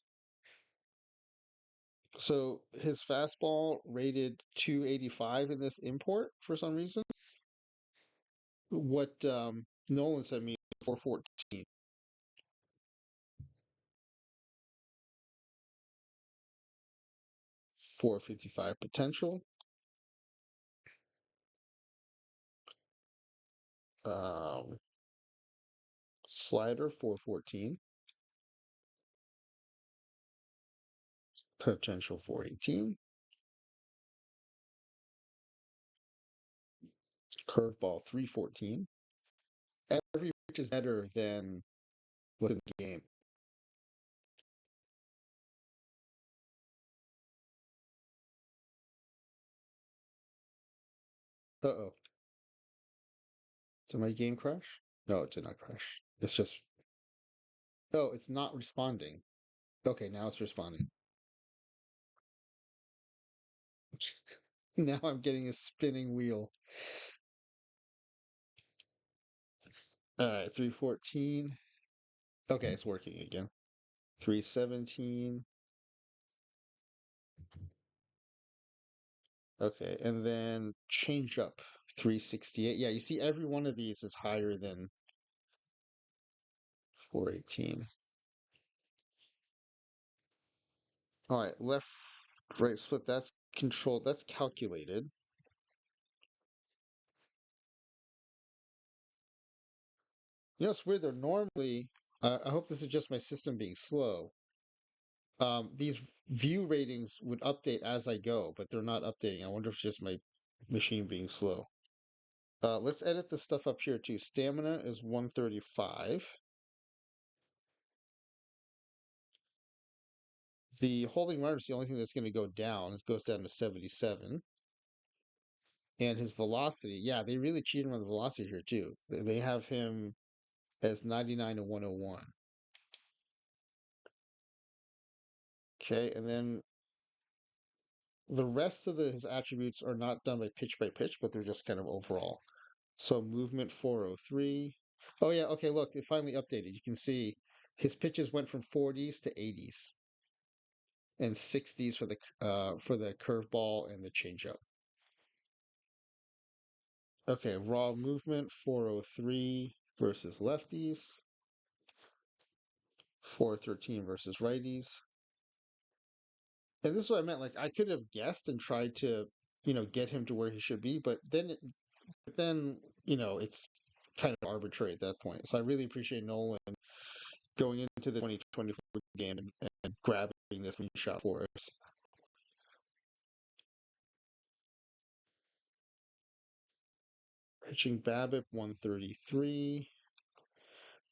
So his fastball rated 285 in this import for some reason. What Nolan sent me 414. 455 potential. Um, Slider 414. Potential 418. Curveball 314. Every pitch is better than what's in the game. Uh-oh. Did my game crash? No, it did not crash. It's just... Oh, it's not responding. Okay, now it's responding. Now I'm getting a spinning wheel. All right, 314. Okay, it's working again. 317. Okay, and then change up 368. Yeah, you see every one of these is higher than 418. All right, left right split, that's controlled, that's calculated. You know, it's weird though. Normally, I hope this is just my system being slow. These view ratings would update as I go, but they're not updating. I wonder if it's just my machine being slow. Let's edit the stuff up here too. Stamina is 135. The holding runner is the only thing that's going to go down. It goes down to 77. And his velocity, yeah, they really cheated on the velocity here too. They have him as 99 and 101. Okay, and then the rest of his attributes are not done by pitch, but they're just kind of overall. So movement 403. Oh yeah, okay, look, it finally updated. You can see his pitches went from 40s to 80s and 60s for the curveball and the changeup. Okay, raw movement 403 versus lefties, 413 versus righties. And this is what I meant. Like I could have guessed and tried to, get him to where he should be, but then it's kind of arbitrary at that point. So I really appreciate Nolan going into the 2024 game and grabbing this shot for us. Pitching BABIP 133.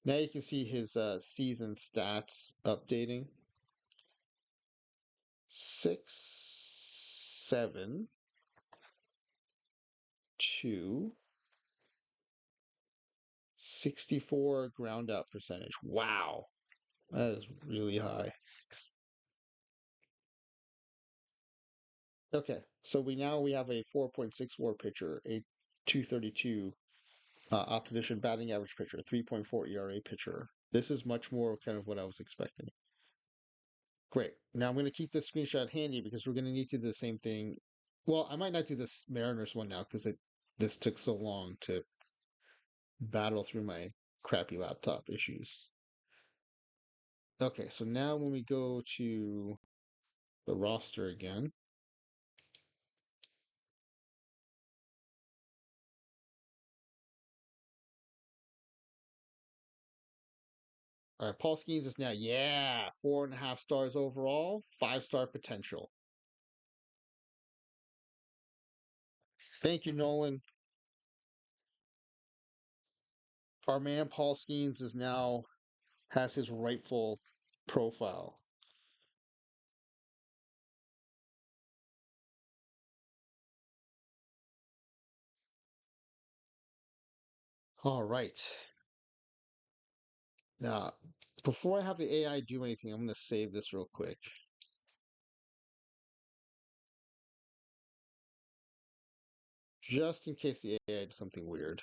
Now you can see his season stats updating. 6, 7, 2, 64 ground out percentage. Wow. That is really high. Okay, so we have a 4.64 pitcher, a 232 opposition batting average pitcher, 3.4 ERA pitcher. This is much more kind of what I was expecting. Great. Now I'm going to keep this screenshot handy because we're going to need to do the same thing. Well, I might not do this Mariners one now because this took so long to battle through my crappy laptop issues. Okay, so now when we go to the roster again, all right, Paul Skeens is now, yeah, 4.5 stars overall, 5-star potential. Thank you, Nolan. Our man Paul Skeens is now has his rightful profile. All right. Now, before I have the AI do anything, I'm going to save this real quick. Just in case the AI did something weird.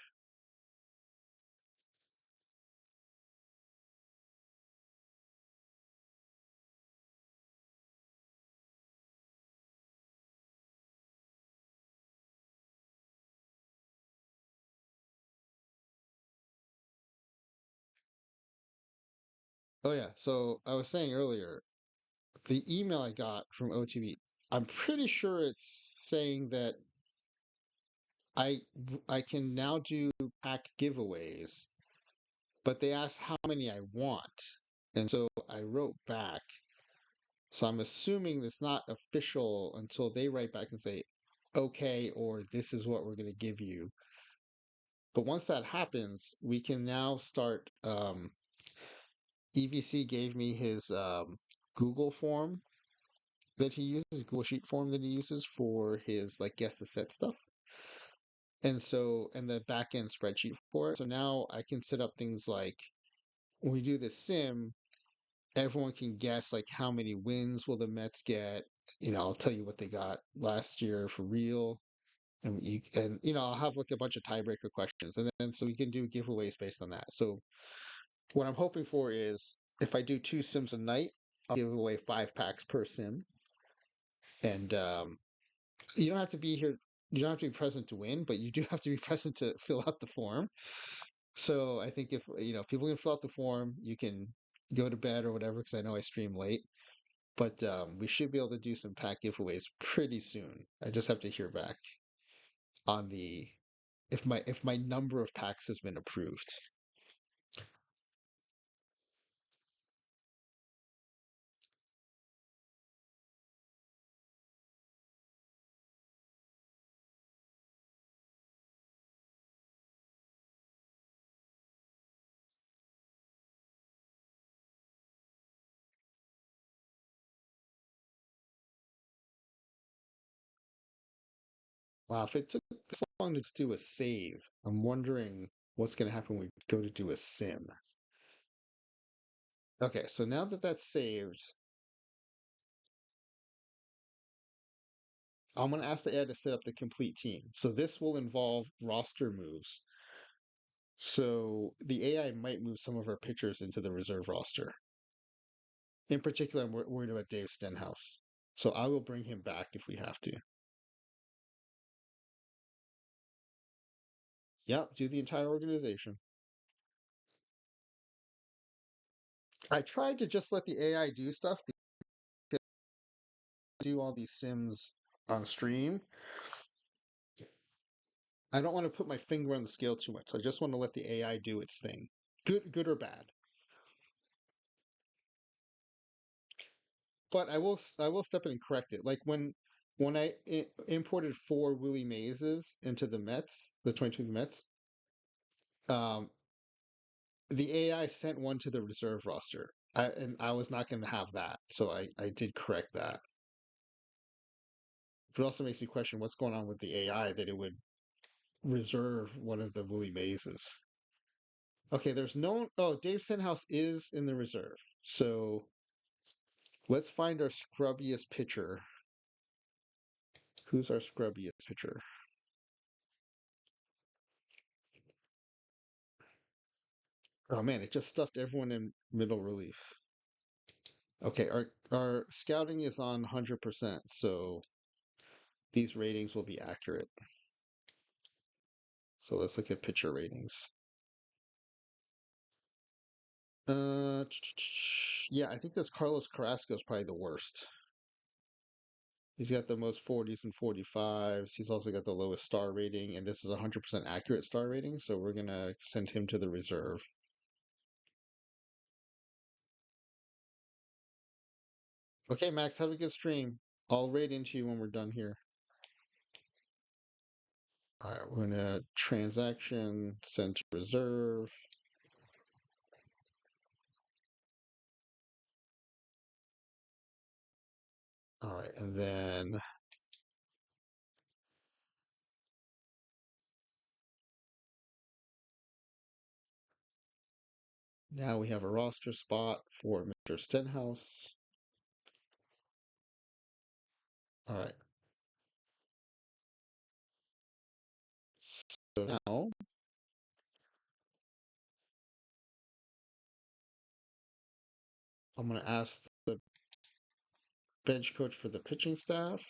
Oh, yeah. So I was saying earlier, the email I got from OTP, I'm pretty sure it's saying that I I can now do pack giveaways, but they asked how many I want. And so I wrote back. So I'm assuming it's not official until they write back and say, okay, or this is what we're going to give you. But once that happens, we can now start. EVC gave me his Google form that he uses, Google Sheet form that he uses for his like guess the set stuff. And the back end spreadsheet for it. So now I can set up things like when we do the sim, everyone can guess like how many wins will the Mets get. I'll tell you what they got last year for real. And I'll have like a bunch of tiebreaker questions. And then so we can do giveaways based on that. So what I'm hoping for is if I do 2 sims a night, I'll give away 5 packs per sim. And you don't have to be here. You don't have to be present to win, but you do have to be present to fill out the form. So I think if people can fill out the form, you can go to bed or whatever. Because I know I stream late, but we should be able to do some pack giveaways pretty soon. I just have to hear back on the if my number of packs has been approved. Wow, if it took this long to do a save, I'm wondering what's going to happen when we go to do a sim. Okay, so now that that's saved, I'm going to ask the AI to set up the complete team. So this will involve roster moves. So the AI might move some of our pitchers into the reserve roster. In particular, I'm worried about Dave Stenhouse. So I will bring him back if we have to. Yep, do the entire organization. I tried to just let the AI do stuff, do all these sims on stream. I don't want to put my finger on the scale too much. I just want to let the AI do its thing, good or bad. But I will step in and correct it. Like when I imported 4 Willie Mazes into the Mets, the 22 Mets, um, the AI sent one to the reserve roster. And I was not going to have that, so I did correct that. But it also makes you question what's going on with the AI that it would reserve one of the Willie Mazes. Okay, there's no. Oh, Dave Stenhouse is in the reserve. So let's find our scrubbiest pitcher. Who's our scrubbiest pitcher? Oh man, it just stuffed everyone in middle relief. Okay, our scouting is on 100%, so these ratings will be accurate. So let's look at pitcher ratings. Yeah, I think this Carlos Carrasco is probably the worst. He's got the most 40s and 45s. He's also got the lowest star rating, and this is a 100% accurate star rating, so we're going to send him to the reserve. Okay, Max, have a good stream. I'll raid into you when we're done here. All right, we're going to transaction, send to reserve. All right, and then now we have a roster spot for Mr. Stenhouse. All right. So now I'm going to ask the bench coach for the pitching staff.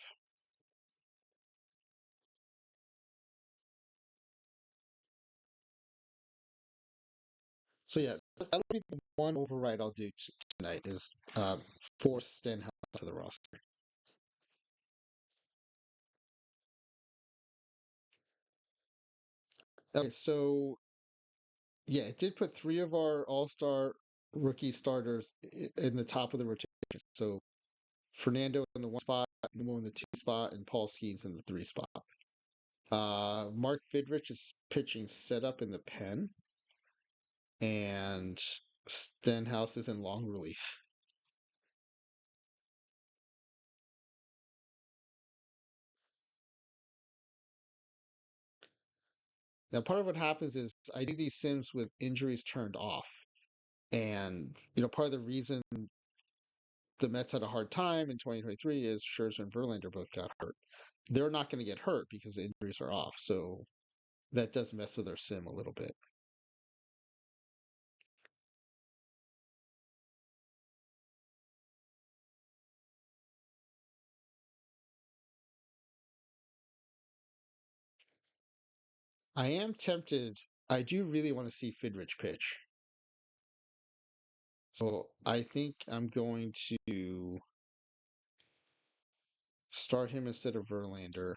So yeah, that'll be the one override I'll do tonight is force Stenhouse to the roster. Okay, so yeah, it did put three of our all-star rookie starters in the top of the rotation. So Fernando in the one spot, Nemo in the two spot, and Paul Skeens in the three spot. Mark Fidrich is pitching setup in the pen, and Stenhouse is in long relief. Now, part of what happens is I do these sims with injuries turned off. And, part of the reason the Mets had a hard time in 2023 is Scherzer and Verlander both got hurt. They're not going to get hurt because the injuries are off. So that does mess with our sim a little bit. I am tempted. I do really want to see Fidrich pitch. So I think I'm going to start him instead of Verlander.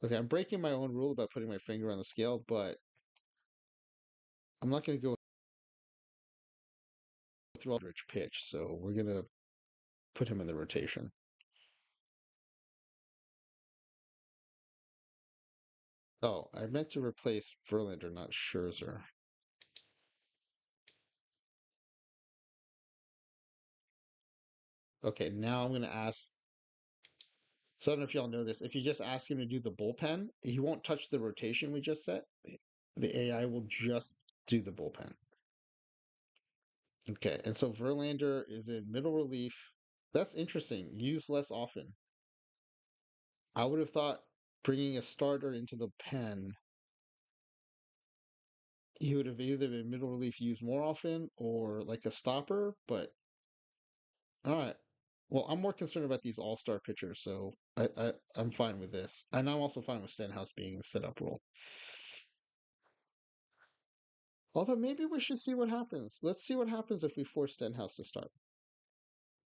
Okay, I'm breaking my own rule about putting my finger on the scale, but I'm not going to go through all the rich pitch. So we're going to put him in the rotation. Oh, I meant to replace Verlander, not Scherzer. Okay, now I'm going to ask. So I don't know if y'all know this. If you just ask him to do the bullpen, he won't touch the rotation we just set. The AI will just do the bullpen. Okay, and so Verlander is in middle relief. That's interesting. Use less often. I would have thought bringing a starter into the pen, he would have either been middle relief used more often or like a stopper. But all right. Well, I'm more concerned about these all-star pitchers, so I'm fine with this, and I'm also fine with Stenhouse being the setup role. Although maybe we should see what happens. Let's see what happens if we force Stenhouse to start.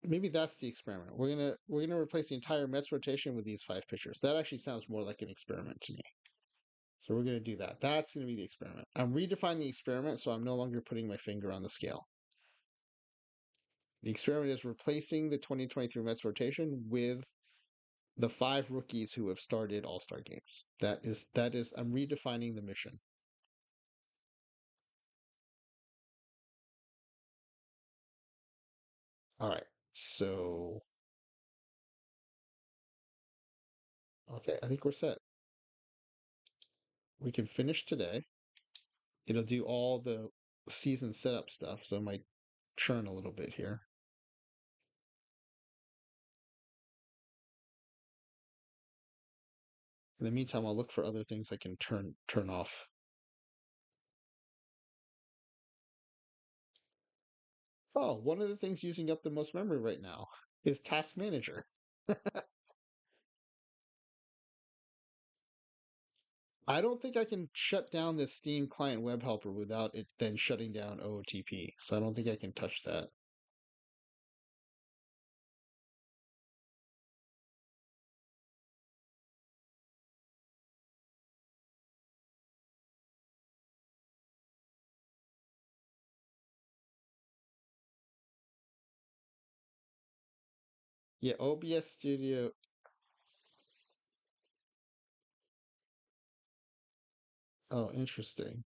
Maybe that's the experiment. We're gonna replace the entire Mets rotation with these five pitchers. That actually sounds more like an experiment to me. So we're gonna do that. That's gonna be the experiment. I'm redefining the experiment, so I'm no longer putting my finger on the scale. The experiment is replacing the 2023 Mets rotation with the five rookies who have started All-Star games. That is I'm redefining the mission. All right. So okay, I think we're set. We can finish today. It'll do all the season setup stuff, so it might churn a little bit here. In the meantime, I'll look for other things I can turn off. Oh, one of the things using up the most memory right now is Task Manager. I don't think I can shut down this Steam client web helper without it then shutting down OOTP. So I don't think I can touch that. Yeah, OBS Studio. Oh, interesting.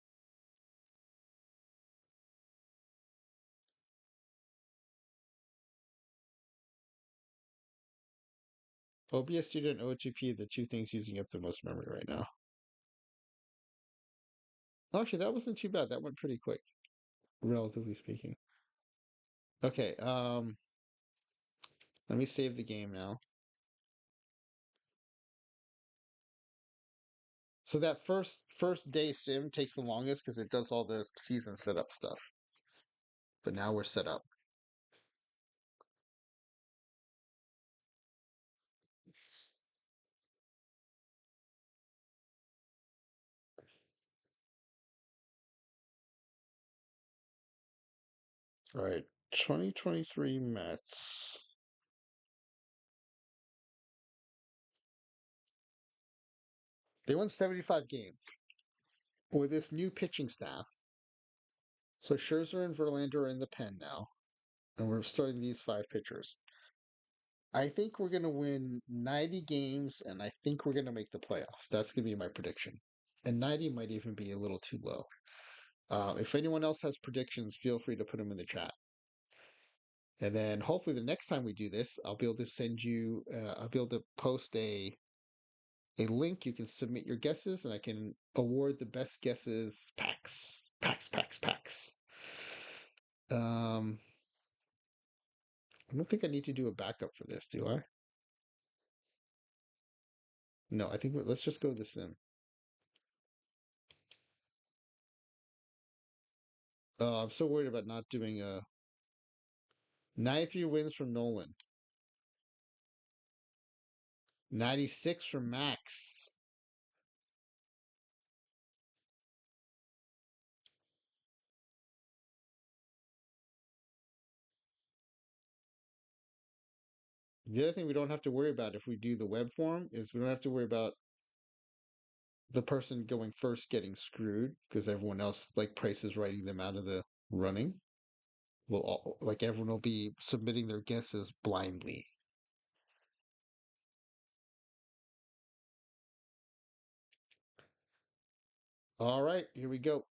OBS Studio and OOTP are the two things using up the most memory right now. Actually, that wasn't too bad. That went pretty quick, relatively speaking. Okay, let me save the game now. So that first day sim takes the longest because it does all the season setup stuff. But now we're set up. All right, 2023 Mets. They won 75 games with this new pitching staff. So Scherzer and Verlander are in the pen now, and we're starting these five pitchers. I think we're going to win 90 games, and I think we're going to make the playoffs. That's going to be my prediction. And 90 might even be a little too low. If anyone else has predictions, feel free to put them in the chat. And then hopefully the next time we do this, I'll be able to send you, I'll be able to post a link. You can submit your guesses, and I can award the best guesses packs, packs, packs, packs. I don't think I need to do a backup for this, do I? No, I think let's just go to the sim. I'm so worried about not doing a 93 wins from Nolan, 96 from Max. The other thing we don't have to worry about if we do the web form is we don't have to worry about the person going first getting screwed because everyone else, like Price, is writing them out of the running. Will all, like everyone will be submitting their guesses blindly. All right, here we go.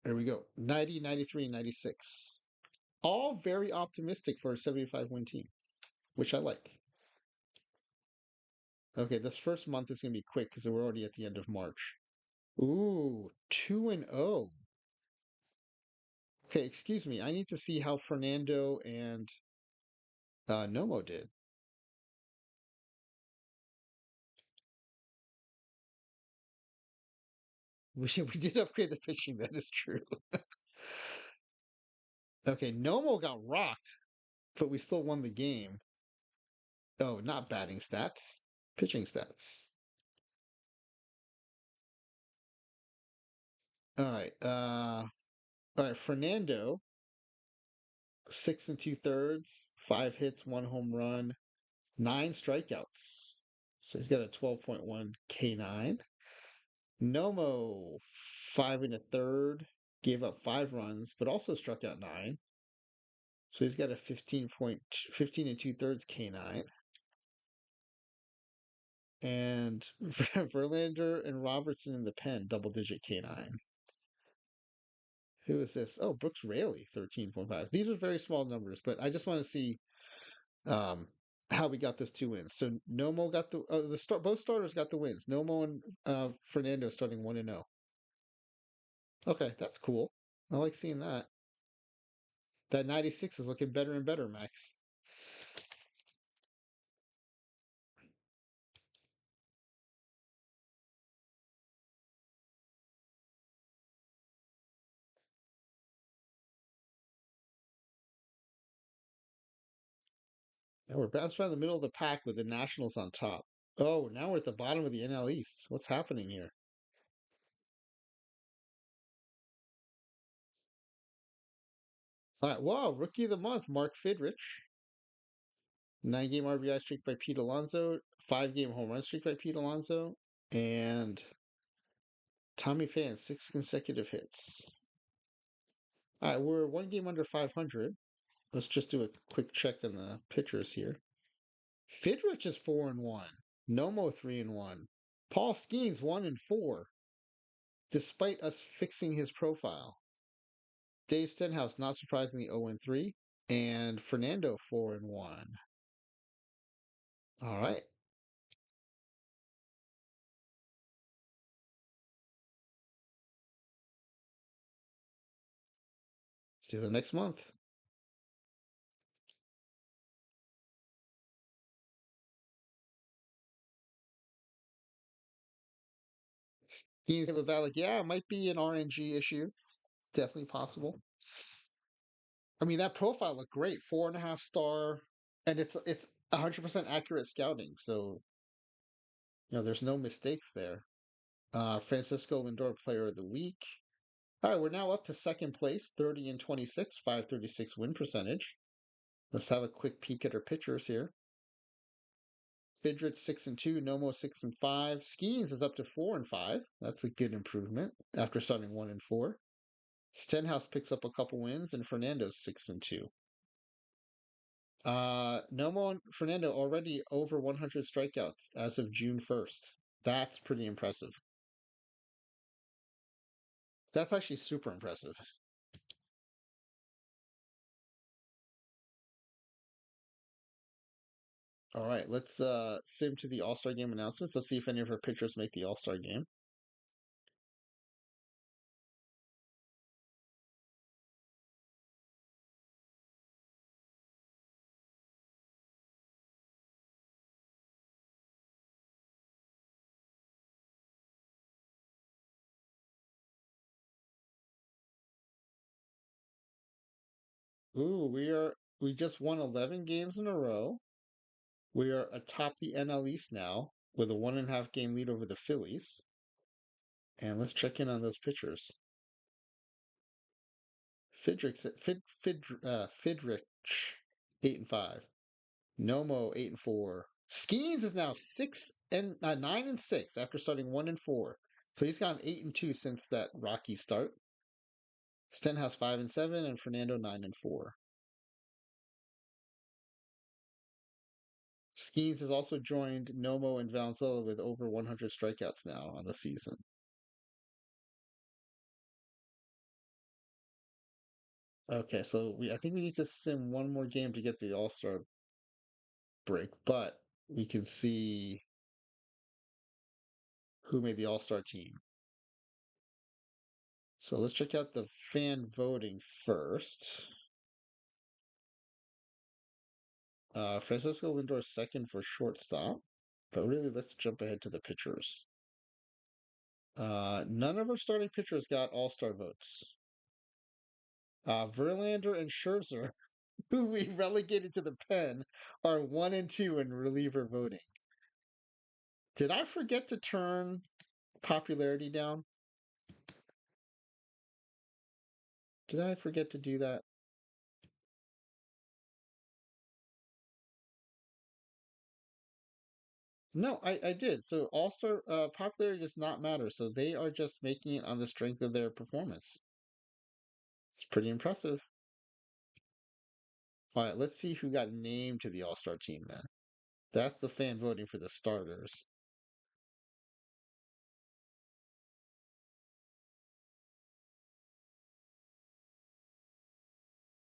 Here we go. 90, 93, 96. All very optimistic for a 75 win team, which I like. Okay, this first month is going to be quick because we're already at the end of March. Ooh, 2 and 0. Okay, excuse me. I need to see how Fernando and Nomo did. We did upgrade the pitching. That is true. Okay, Nomo got rocked, but we still won the game. Oh, not batting stats, pitching stats. All right. All right. Fernando, 6 and 2/3, 5 hits, 1 home run, 9 strikeouts. So he's got a 12.1 K9. Nomo, 5 and 1/3, gave up 5 runs, but also struck out 9. So he's got a 15 and 2/3 K9. And Verlander and Robertson in the pen, double digit K9. Who is this? Oh, Brooks Raley, 13.5. These are very small numbers, but I just want to see um, how we got those 2 wins. So Nomo got both starters got the wins. Nomo and Fernando starting 1 and 0. Okay, that's cool. I like seeing that. That 96 is looking better and better, Max. Yeah, we're bounced around the middle of the pack with the Nationals on top. Oh, now we're at the bottom of the NL East. What's happening here? All right. Wow. Rookie of the month, Mark Fidrich. 9 game RBI streak by Pete Alonso. 5 game home run streak by Pete Alonso. And Tommy Pham, 6 consecutive hits. All right. We're 1 game under 500. Let's just do a quick check on the pitchers here. Fidrich is 4-1. Nomo 3-1. Paul Skeens 1-4, despite us fixing his profile. Dave Stenhouse, not surprisingly, 0-3. And Fernando 4-1. All right. Let's do the next month. He's with that, like, yeah, it might be an RNG issue. It's definitely possible. I mean, that profile looked great, 4.5 star, and it's 100% accurate scouting. So there's no mistakes there. Francisco Lindor, Player of the Week. All right, we're now up to second place, 30-26, 536 win percentage. Let's have a quick peek at our pitchers here. Fidrich 6-2, Nomo 6-5. Skeens is up to 4-5. That's a good improvement after starting 1-4. Stenhouse picks up a couple wins, and Fernando's 6-2. Nomo and Fernando already over 100 strikeouts as of June 1st. That's pretty impressive. That's actually super impressive. All right, let's sim to the All-Star game announcements. Let's see if any of our pitchers make the All-Star game. Ooh, we just won 11 games in a row. We are atop the NL East now with a 1.5 game lead over the Phillies. And let's check in on those pitchers. Fidrich 8-5. Nomo 8-4. Skeens is now 9-6 after starting 1-4. So he's gone 8-2 since that rocky start. Stenhouse 5-7 and Fernando 9-4. Skeens has also joined Nomo and Valenzuela with over 100 strikeouts now on the season. Okay, so I think we need to sim one more game to get the All-Star break, but we can see who made the All-Star team. So let's check out the fan voting first. Francisco Lindor second for shortstop, but really let's jump ahead to the pitchers. None of our starting pitchers got All-Star votes. Verlander and Scherzer, who we relegated to the pen, are 1-2 in reliever voting. Did I forget to turn popularity down? Did I forget to do that? No, I did. So All-Star popularity does not matter. So they are just making it on the strength of their performance. It's pretty impressive. All right, let's see who got named to the All-Star team then. That's the fan voting for the starters.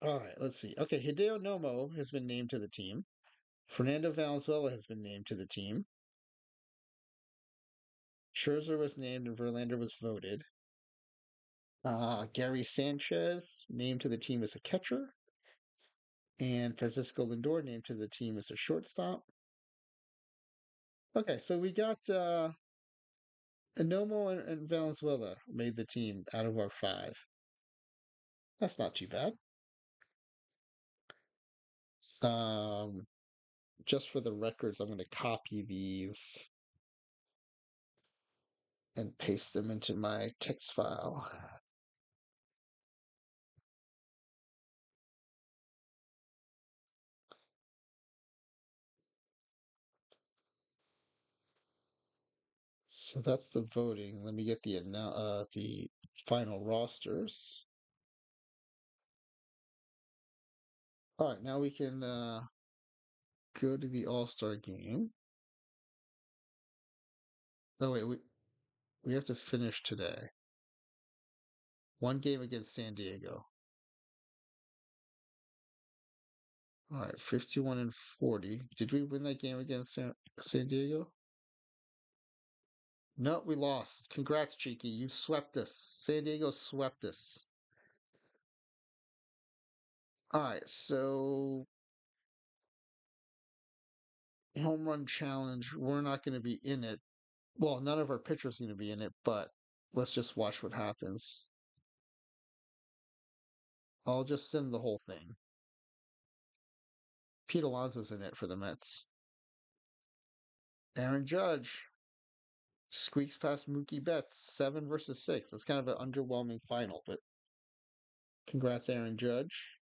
All right, let's see. Okay, Hideo Nomo has been named to the team. Fernando Valenzuela has been named to the team. Scherzer was named and Verlander was voted. Gary Sanchez named to the team as a catcher. And Francisco Lindor named to the team as a shortstop. Okay, so we got Anomo and Valenzuela made the team out of our 5. That's not too bad. Um, just for the records, I'm going to copy these and paste them into my text file. So that's the voting. Let me get the final rosters. All right, now we can go to the All-Star game. Oh wait, we have to finish today. One game against San Diego. All right, 51 and 40. Did we win that game against San Diego? No, we lost. Congrats, Cheeky. You swept us. San Diego swept us. All right, so home run challenge. We're not going to be in it. Well, none of our pitchers are going to be in it, but let's just watch what happens. I'll just send the whole thing. Pete Alonso's in it for the Mets. Aaron Judge squeaks past Mookie Betts, 7 versus 6. That's kind of an underwhelming final, but congrats, Aaron Judge.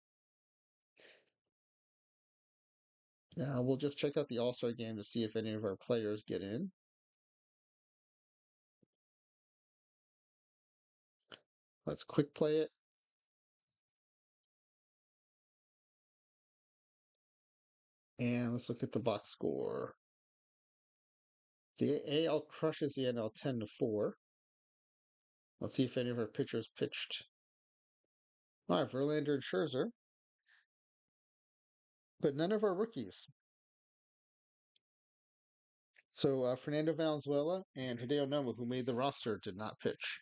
Now we'll just check out the All Star game to see if any of our players get in. Let's quick play it. And let's look at the box score. The AL crushes the NL 10-4. Let's see if any of our pitchers pitched. All right, Verlander and Scherzer, but none of our rookies. So Fernando Valenzuela and Hideo Nomo, who made the roster, did not pitch.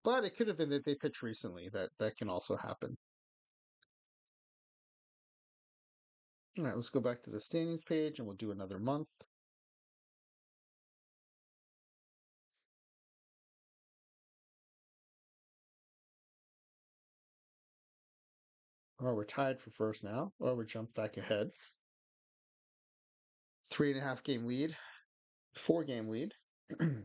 But it could have been that they pitched recently. That can also happen. All right, let's go back to the standings page and we'll do another month. Or we're tied for first now, or we jump back ahead. 3.5 game lead, 4 game lead. Okay,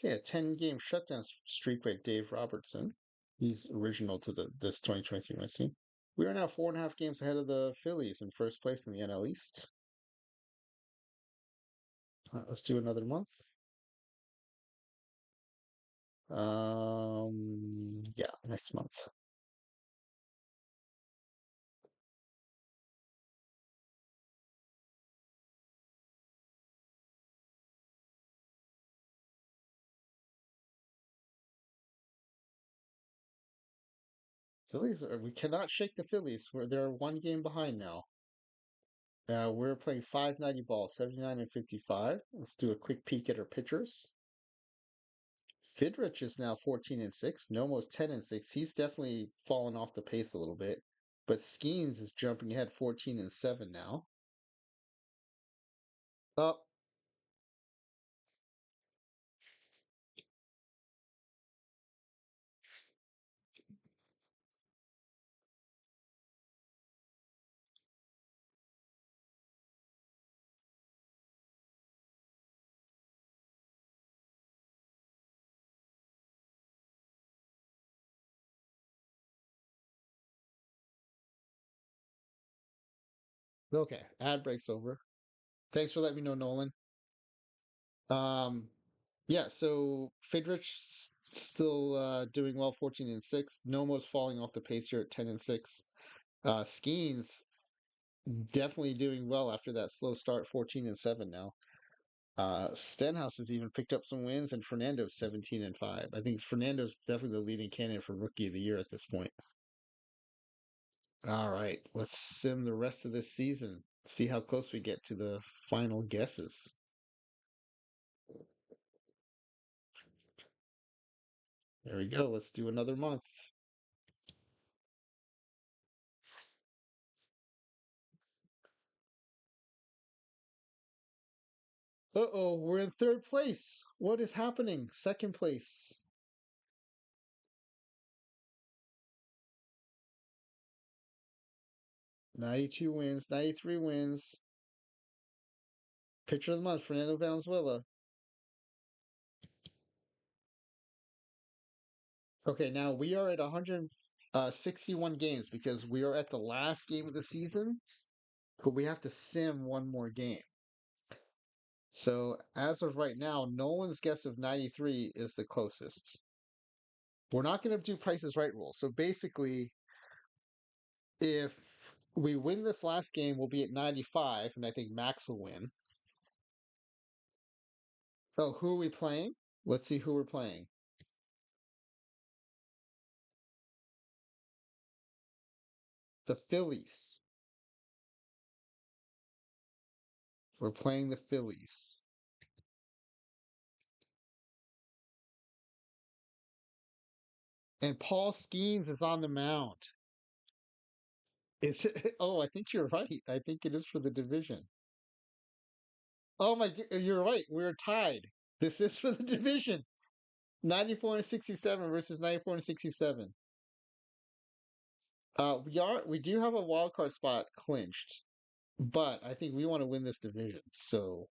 a 10 game shutdown streak by Dave Robertson. He's original to this 2023 Mets team. We are now 4.5 games ahead of the Phillies in first place in the NL East. Let's do another month. Yeah, next month. Phillies we cannot shake the Phillies. They're 1 game behind now. We're playing 590 balls, 79 and 55. Let's do a quick peek at our pitchers. Fidrich is now 14 and 6. Nomo's 10 and 6. He's definitely fallen off the pace a little bit. But Skeens is jumping ahead 14 and 7 now. Oh, okay. Ad breaks over. Thanks for letting me know, Nolan. Um, yeah, so Fidrich still doing well, 14 and 6. Nomo's falling off the pace here at 10 and 6. Skeens definitely doing well after that slow start, 14 and 7 now. Stenhouse has even picked up some wins, and Fernando's 17 and 5. I think Fernando's definitely the leading candidate for Rookie of the Year at this point. All right, let's sim the rest of this season. See how close we get to the final guesses. There we go. Let's do another month. Uh-oh, we're in third place. What is happening? Second place. 92 wins, 93 wins. Pitcher of the month, Fernando Valenzuela. Okay, now we are at 161 games because we are at the last game of the season, but we have to sim one more game. So as of right now, Nolan's guess of 93 is the closest. We're not going to do Price is Right rule. So basically, if we win this last game, we'll be at 95, and I think Max will win. Oh, who are we playing? Let's see who we're playing. The Phillies. We're playing the Phillies. And Paul Skeens is on the mound. Is it? Oh, I think you're right. I think it is for the division. Oh my, you're right. We're tied. This is for the division. 94 and 67 versus 94 and 67. We do have a wild card spot clinched, but I think we want to win this division. So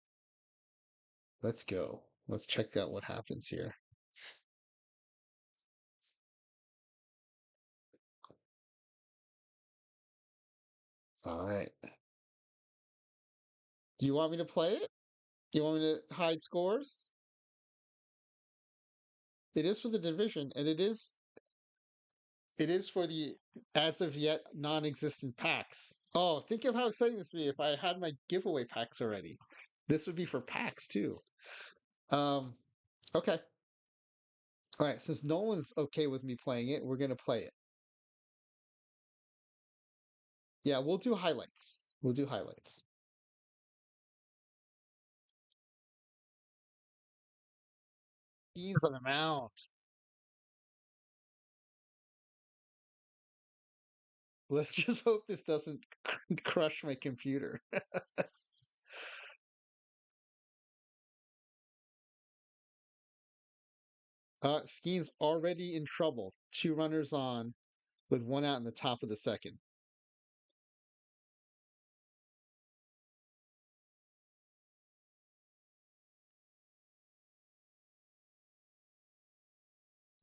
let's go. Let's check out what happens here. All right. Do you want me to play it? You want me to hide scores? It is for the division, and it is for the as of yet non-existent packs. Oh, think of how exciting this would be if I had my giveaway packs already. This would be for packs too. Um, okay. All right. Since no one's okay with me playing it, we're gonna play it. Yeah, we'll do highlights. We'll do highlights. He's on the mound. Let's just hope this doesn't crush my computer. Skeen's already in trouble. Two runners on with one out in the top of the second.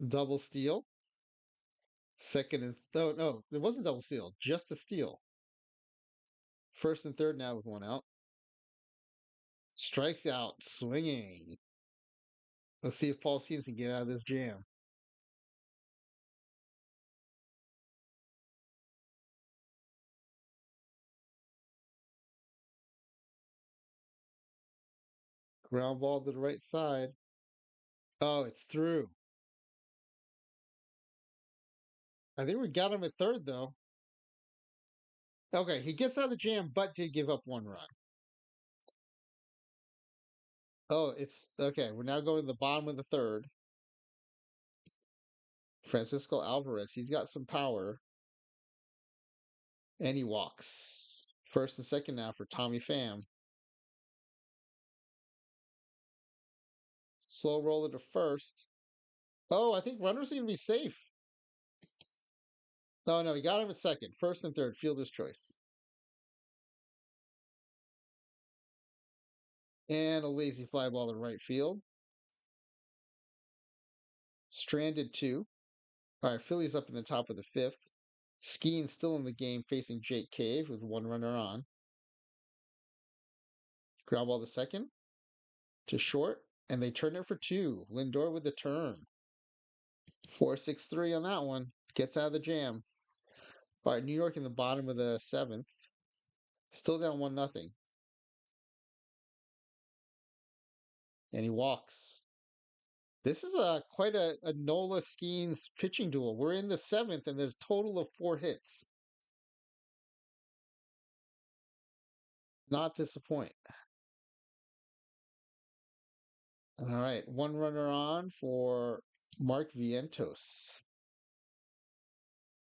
Double steal. Second and no, it wasn't double steal, just a steal. First and third now with one out. Strikes out, swinging. Let's see if Paul Skeens can get out of this jam. Ground ball to the right side. Oh, it's through. I think we got him at third though. Okay, he gets out of the jam, but did give up one run. Oh, it's okay. We're now going to the bottom of the third. Francisco Alvarez, he's got some power, and he walks. First and second now for Tommy Pham. Slow roller to first. Oh, I think runners are going to be safe. Oh, no, he got him at second. First and third, fielder's choice. And a lazy fly ball to right field. Stranded two. All right, Phillies up in the top of the fifth. Skeen still in the game facing Jake Cave with one runner on. Ground ball to second. To short. And they turn it for two. Lindor with the turn. 4-6-3 on that one. Gets out of the jam. All right, New York in the bottom of the seventh. Still down 1-0. And he walks. This is quite a Nola Skeens pitching duel. We're in the seventh, and there's a total of 4 hits. Not disappoint. All right, one runner on for Mark Vientos.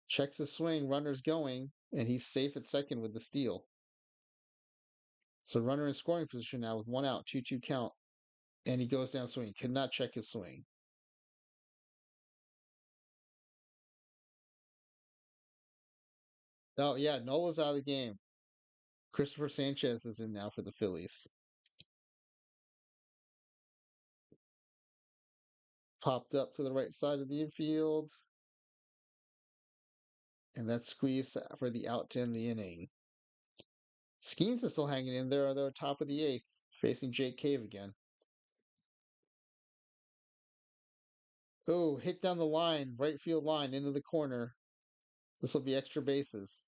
Checks his swing, runner's going, and he's safe at second with the steal. So runner in scoring position now with one out, 2-2 count, and he goes down swinging. Could not check his swing. Oh yeah, Nola's out of the game. Christopher Sanchez is in now for the Phillies. Popped up to the right side of the infield. And that's squeezed for the out to end the inning. Skeens is still hanging in there, though, top of the eighth. Facing Jake Cave again. Oh, hit down the line, right field line, into the corner. This will be extra bases.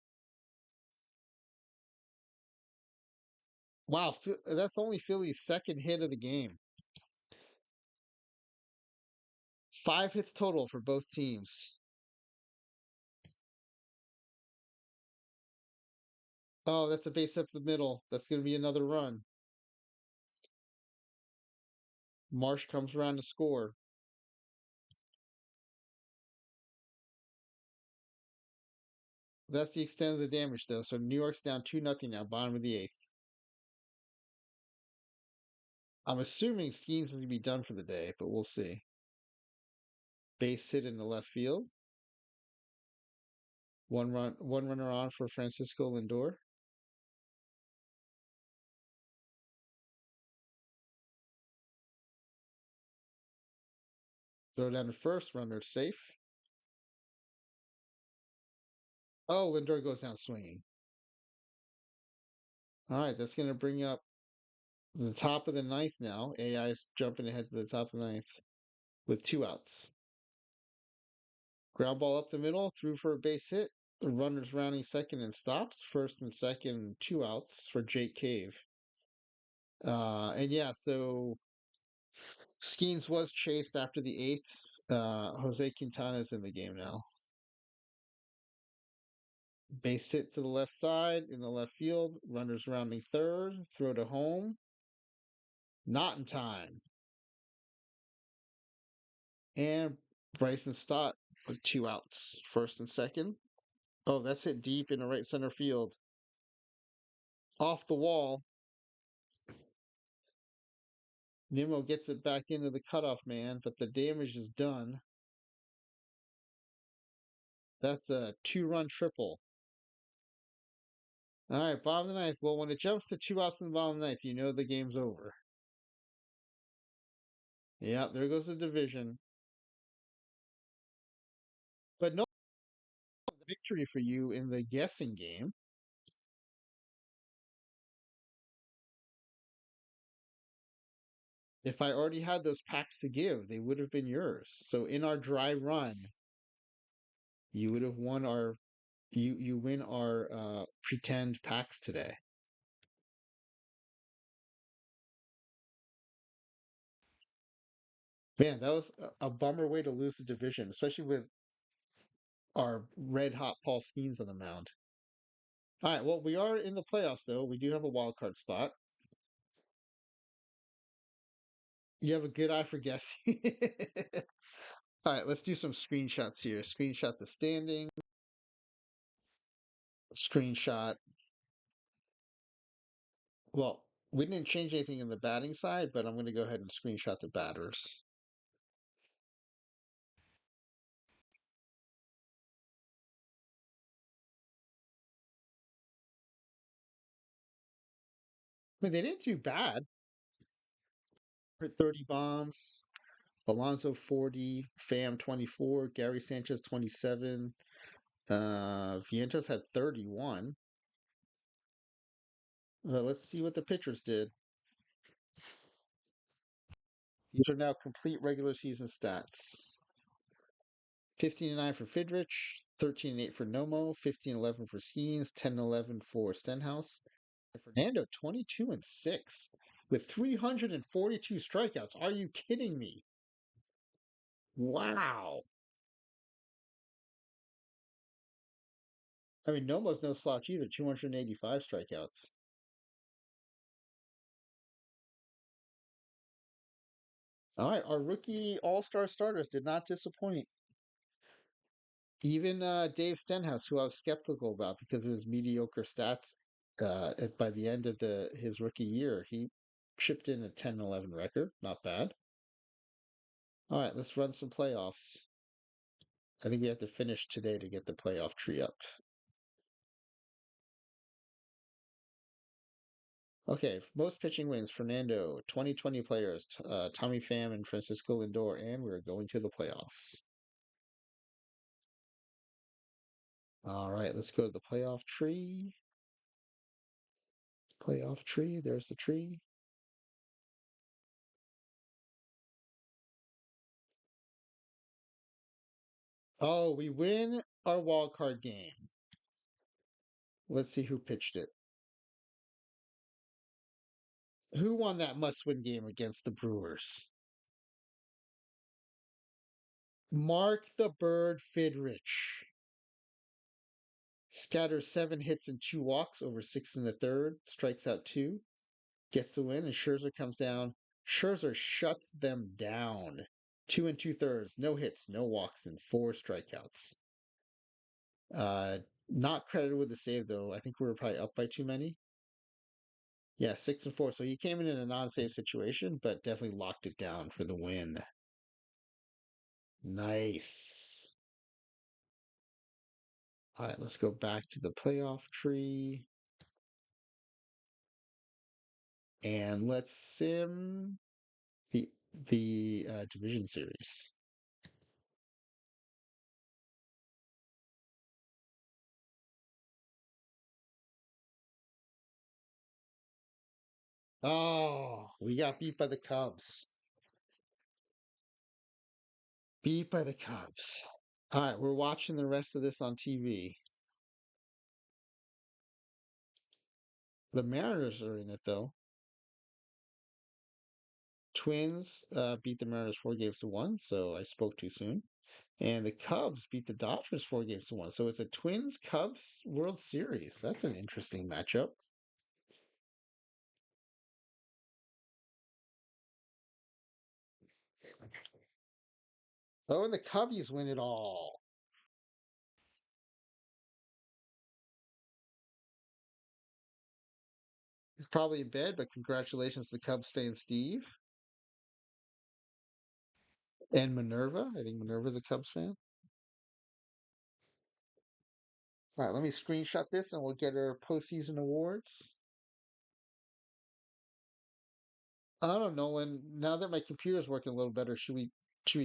Wow, that's only Philly's second hit of the game. 5 hits total for both teams. Oh, that's a base up the middle. That's going to be another run. Marsh comes around to score. That's the extent of the damage, though. So New York's down 2-0 now, bottom of the 8th. I'm assuming Skeens is going to be done for the day, but we'll see. Base hit in the left field. One runner on for Francisco Lindor. Throw down to first, runner safe. Oh, Lindor goes down swinging. All right, that's going to bring up the top of the ninth now. AI is jumping ahead to the top of the ninth with 2 outs. Ground ball up the middle, through for a base hit. The runner's rounding second and stops. First and second, 2 outs for Jake Cave. And yeah, so Skeens was chased after the 8th. Jose Quintana's in the game now. Base hit to the left side in the left field. Runners rounding third. Throw to home. Not in time. And Bryson Stott with 2 outs. First and second. Oh, that's hit deep in the right center field. Off the wall. Nimmo gets it back into the cutoff man, but the damage is done. That's a 2-run triple. All right, bottom of the ninth. Well, when it jumps to 2 outs in the bottom of the ninth, you know the game's over. Yeah, there goes the division. But no victory for you in the guessing game. If I already had those packs to give, they would have been yours. So in our dry run, you would have won our you win our pretend packs today. Man, that was a bummer way to lose the division, especially with our red hot Paul Skeens on the mound. All right, well, we are in the playoffs though. We do have a wild card spot. You have a good eye for guessing. All right, let's do some screenshots here. Screenshot the standing. Screenshot. Well, we didn't change anything in the batting side, but I'm going to go ahead and screenshot the batters. I mean, they didn't do bad. Hit 30 bombs. Alonso 40, Pham 24, Gary Sanchez 27. Vientos had 31. Let's see what the pitchers did. These are now complete regular season stats. 15-9 for Fidrich, 13-8 for Nomo, 15-11 for Skeens, 10-11 for Stenhouse. And Fernando 22-6 with 342 strikeouts. Are you kidding me? Wow. I mean, Nomo's no slouch either. 285 strikeouts. All right, our rookie all-star starters did not disappoint. Even Dave Stenhouse, who I was skeptical about because of his mediocre stats by the end of his rookie year, he chipped in a 10-11 record. Not bad. All right, let's run some playoffs. I think we have to finish today to get the playoff tree up. Okay, most pitching wins, Fernando, 2020 players, Tommy Pham and Francisco Lindor, and we're going to the playoffs. All right, let's go to the playoff tree. Playoff tree, there's the tree. Oh, we win our wild card game. Let's see who pitched it. Who won that must-win game against the Brewers? Mark the Bird Fidrich. Scatters 7 hits and 2 walks over 6 1/3. Strikes out 2. Gets the win, and Scherzer comes down. Scherzer shuts them down. 2 2/3. No hits, no walks, and 4 strikeouts. Uh, Not credited with the save though. I think we were probably up by too many. Yeah, 6 and 4. So he came in a non-save situation, but definitely locked it down for the win. Nice. All right, let's go back to the playoff tree and let's sim the division series. Oh, we got beat by the Cubs. Beat by the Cubs. All right, we're watching the rest of this on TV. The Mariners are in it though. Twins beat the Mariners 4 games to 1, so I spoke too soon. And the Cubs beat the Dodgers 4 games to 1. So it's a Twins Cubs World Series. That's an interesting matchup. Oh, and the Cubbies win it all. He's probably in bed, but congratulations to Cubs fan Steve and Minerva. I think Minerva's a Cubs fan. All right, let me screenshot this and we'll get our postseason awards. I don't know. And now that my computer's working a little better, should we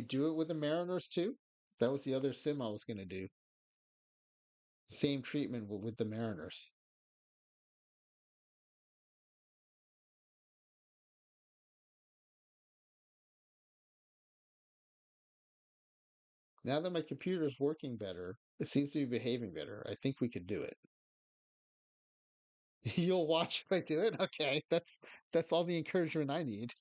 do it with the Mariners too? That was the other sim I was going to do. Same treatment with the Mariners. Now that my computer's working better, it seems to be behaving better. I think we could do it. You'll watch if I do it. Okay, that's all the encouragement I need.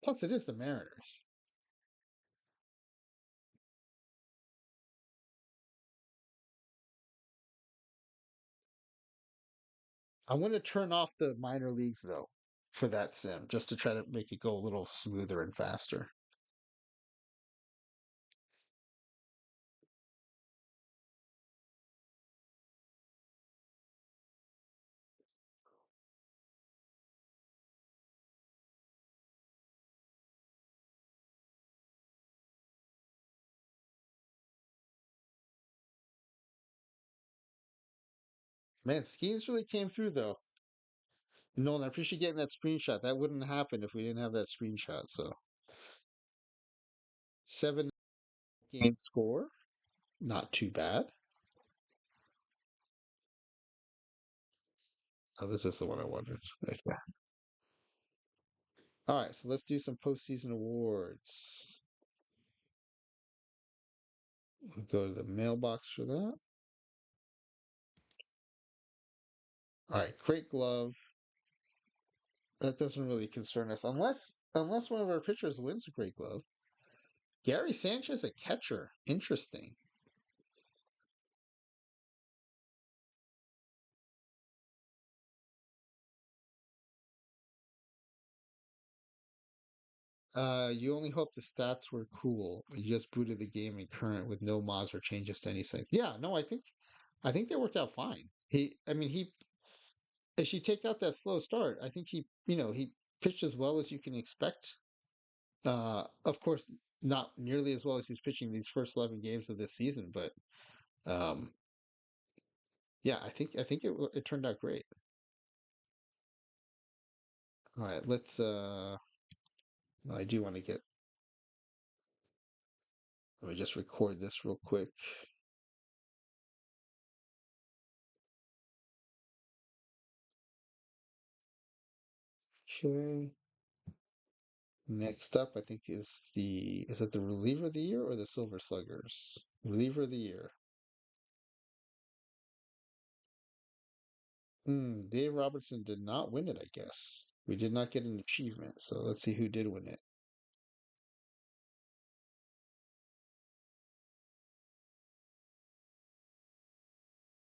Plus, it is the Mariners. I want to turn off the minor leagues though for that sim, just to try to make it go a little smoother and faster. Man, skis really came through though. Nolan, I appreciate getting that screenshot. That wouldn't happen if we didn't have that screenshot. So 7 game score, not too bad. Oh, this is the one I wanted. Okay. All right, so let's do some postseason awards. We'll go to the mailbox for that. All right, great glove. That doesn't really concern us unless one of our pitchers wins a great glove. Gary Sanchez, a catcher. Interesting. You only hope the stats were cool. You just booted the game in current with no mods or changes to any settings. Yeah, no, I think they worked out fine. I mean, if you take out that slow start, I think he pitched as well as you can expect. Of course, not nearly as well as he's pitching these first 11 games of this season, but um, yeah, I think it turned out great. All right, let's. I do want to get. Let me just record this real quick. Okay. Next up, I think is it the reliever of the year or the Silver Sluggers? Reliever of the year. Dave Robertson did not win it, I guess. We did not get an achievement, so let's see who did win it.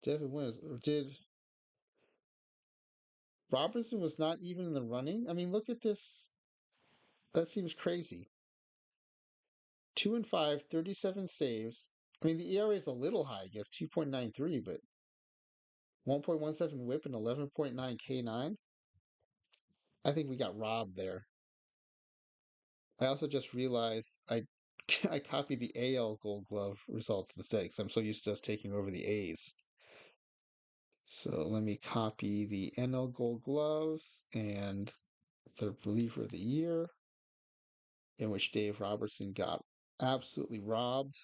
Devin wins. Did Robertson was not even in the running? I mean, look at this. That seems crazy. 2-5, 37 saves. I mean, the ERA is a little high, I guess, 2.93, but 1.17 whip and 11.9 K9. I think we got robbed there. I also just realized I copied the AL Gold Glove results instead because I'm so used to us taking over the A's. So let me copy the NL Gold Gloves and the reliever of the year, in which Dave Robertson got absolutely robbed.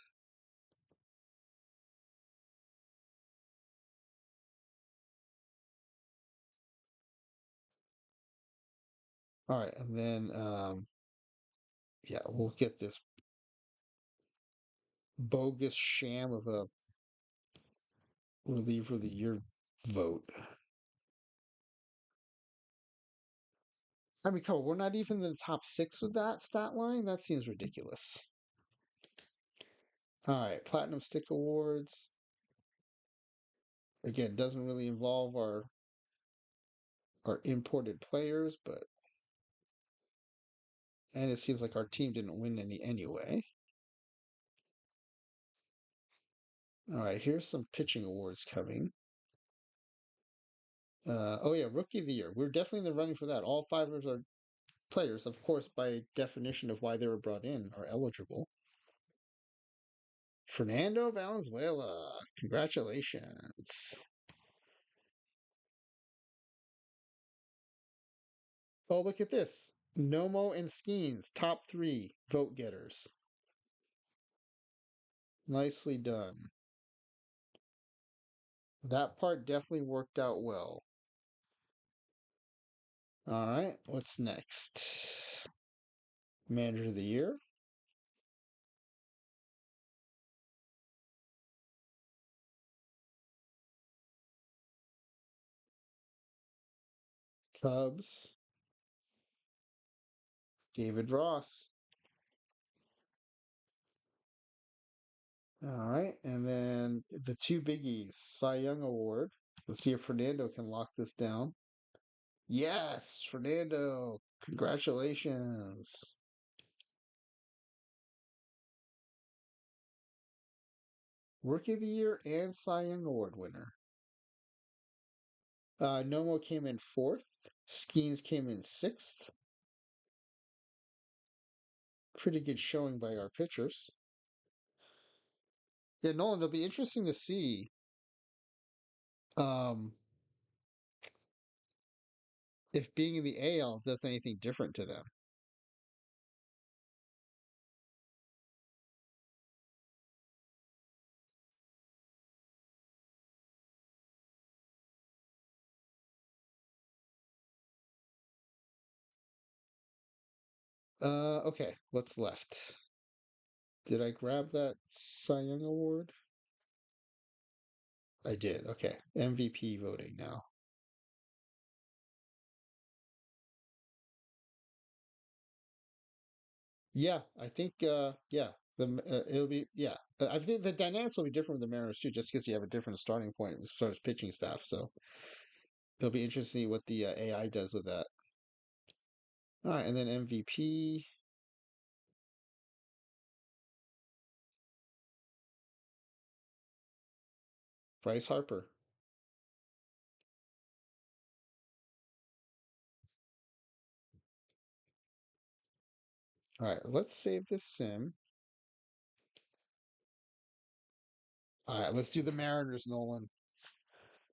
All right, and then yeah, we'll get this bogus sham of a reliever of the year vote. I mean, come on, we're not even in the top six with that stat line. That seems ridiculous. All right, Platinum Stick Awards. Again, doesn't really involve our imported players, but and it seems like our team didn't win any anyway. All right, here's some pitching awards coming. Oh yeah, Rookie of the Year. We're definitely in the running for that. All five of our players, of course, by definition of why they were brought in, are eligible. Fernando Valenzuela, congratulations. Oh, look at this. Nomo and Skeens, top three vote getters. Nicely done. That part definitely worked out well. All right, what's next? Manager of the Year, Cubs, David Ross. All right, and then the two biggies, Cy Young Award. Let's see if Fernando can lock this down. Yes, Fernando, congratulations. Rookie of the Year and Cy Young Award winner. Nomo came in fourth. Skeens came in sixth. Pretty good showing by our pitchers. Yeah, Nolan, it'll be interesting to see um, if being in the AL does anything different to them. Okay, what's left? Did I grab that Cy Young Award? I did. Okay, MVP voting now. Yeah, I think yeah, it'll be yeah. I think the dynamics will be different with the Mariners too, just because you have a different starting point as far as pitching staff. So it'll be interesting to see what the AI does with that. All right, and then MVP, Bryce Harper. All right, let's save this sim. All right, let's do the Mariners, Nolan.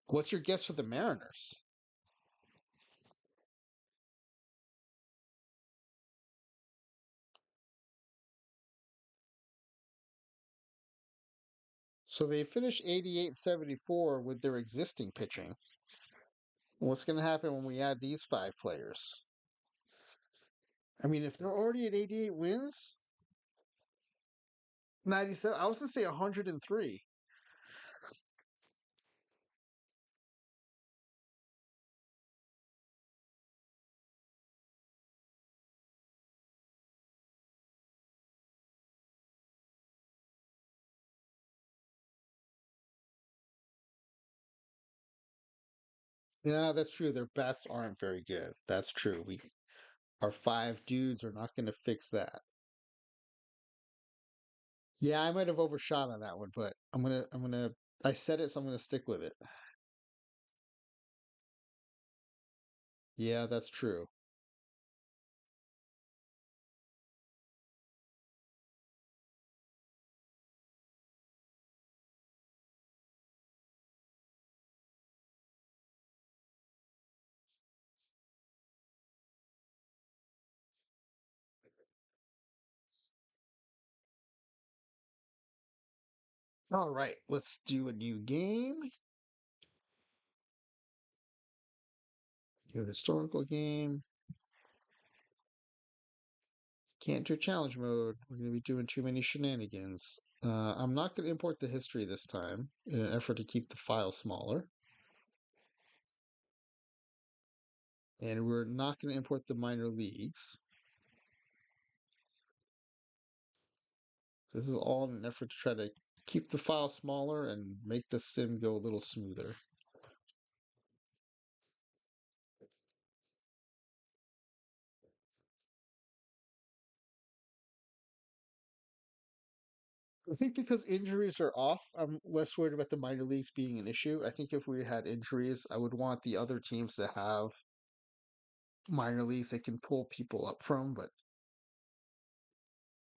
What's your guess for the Mariners? So they finished 88-74 with their existing pitching. What's going to happen when we add these five players? I mean, if they're already at 88 wins, 97, I was going to say 103. Yeah, that's true. Their bats aren't very good. That's true. Our five dudes are not going to fix that. Yeah, I might have overshot on that one, but I said it, so I'm gonna stick with it. Yeah, that's true. All right, let's do a new game. Do a historical game. Can't do challenge mode. We're gonna be doing too many shenanigans. I'm not gonna import the history this time in an effort to keep the file smaller. And we're not gonna import the minor leagues. This is all in an effort to try to keep the file smaller and make the sim go a little smoother. I think because injuries are off, I'm less worried about the minor leagues being an issue. I think if we had injuries, I would want the other teams to have minor leagues they can pull people up from. But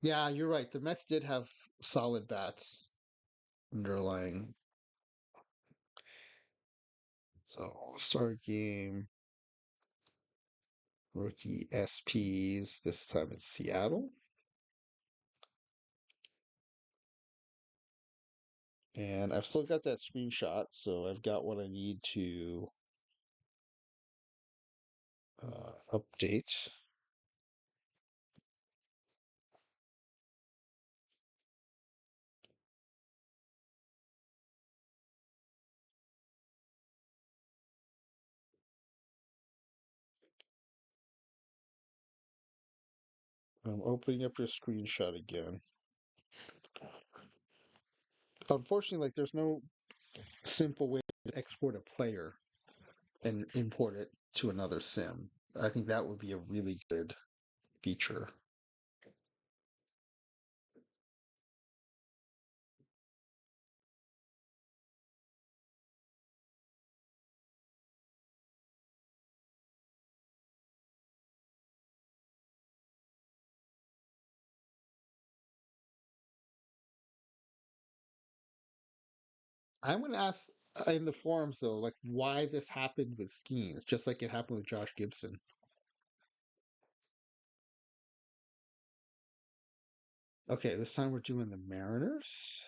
yeah, you're right. The Mets did have solid bats underlying. So start game, rookie SPs. This time it's Seattle. And I've still got that screenshot, so I've got what I need to update. I'm opening up your screenshot again. Unfortunately, like there's no simple way to export a player and import it to another sim. I think that would be a really good feature. I'm going to ask in the forums though, like why this happened with Skeens, just like it happened with Josh Gibson. Okay, this time we're doing the Mariners.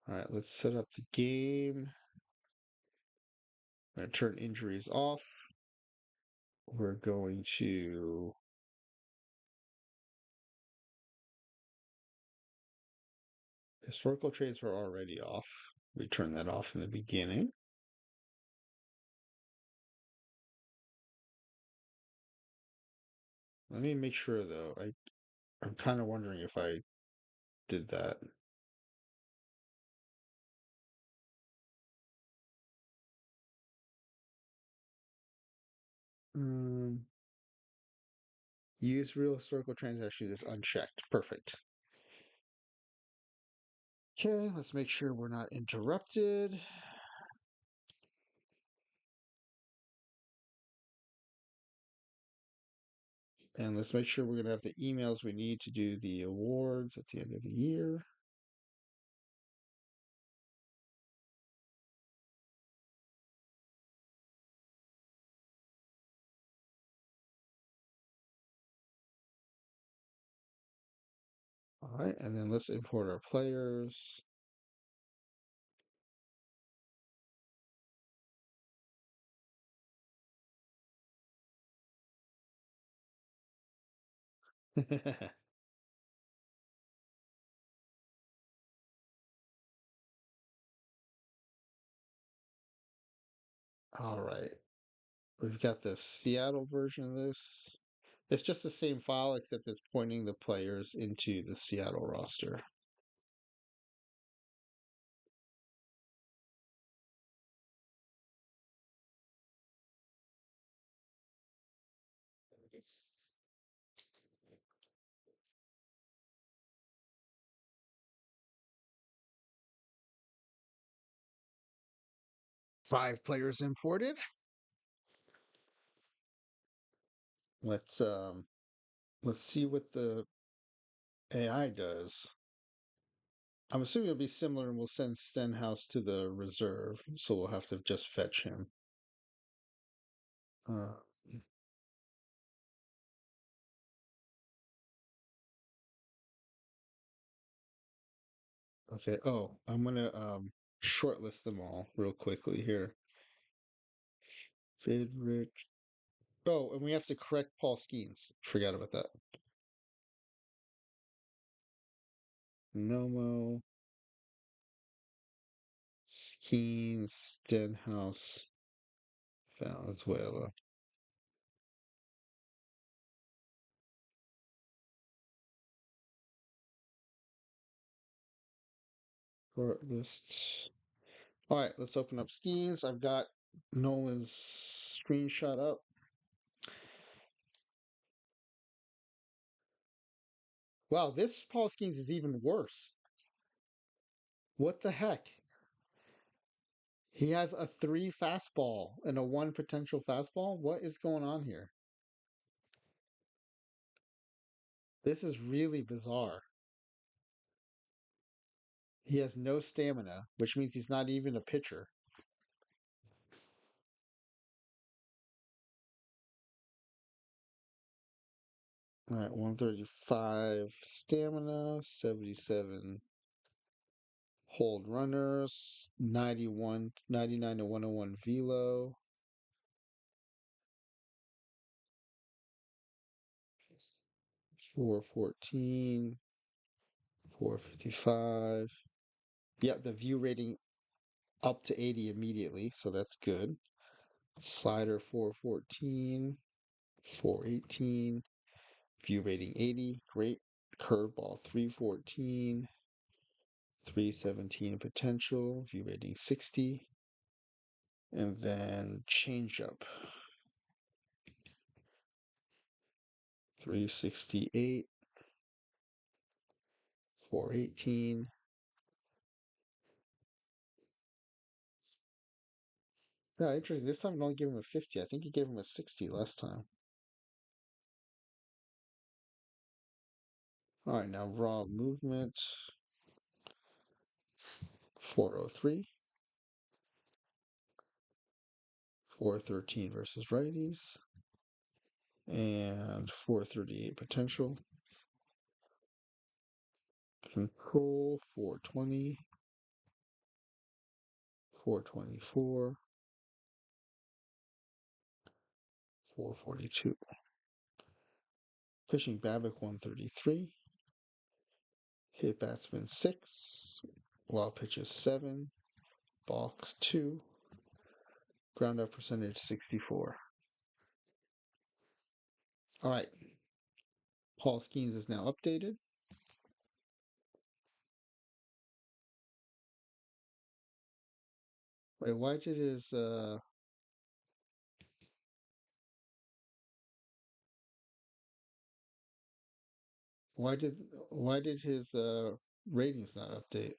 All right, let's set up the game. I'm going to turn injuries off. We're going to historical trades are already off. We turned that off in the beginning. Let me make sure though. I'm kind of wondering if I did that. Um, use real historical transactions is unchecked. Perfect. Okay, let's make sure we're not interrupted. And let's make sure we're going to have the emails we need to do the awards at the end of the year. All right, and then let's import our players. All right, we've got the Seattle version of this. It's just the same file, except it's pointing the players into the Seattle roster. Five players imported. Let's um let's see what the AI does. I'm assuming it'll be similar and we'll send Stenhouse to the reserve, so we'll have to just fetch him. Uh, okay. Oh, I'm gonna shortlist them all real quickly here. Fidrich. Oh, and we have to correct Paul Skeens. Forgot about that. Nomo, Skeens, Stenhouse, Valenzuela. Shortlist. All right, let's open up Skeens. I've got Nolan's screenshot up. Wow, this Paul Skeens is even worse. What the heck? He has a 3 fastball and a 1 potential fastball. What is going on here? This is really bizarre. He has no stamina, which means he's not even a pitcher. All right, 135 stamina, 77 hold runners, 91, 99 to 101 velo. 414, 455. Yep, the view rating up to 80 immediately, so that's good. Slider 414, 418. View rating 80, great. Curveball 314, 317 potential, view rating 60. And then changeup 368, 418. Yeah, interesting. This time I only gave him a 50. I think he gave him a 60 last time. All right, now raw movement 403, 413 versus righties, and 438 potential. Control 420, 424, 442. Pitching BABIP 133. Hit batsman 6. Wild pitches 7. Balks 2. Ground out percentage 64. All right. Paul Skeens is now updated. Wait, why did why did his ratings not update?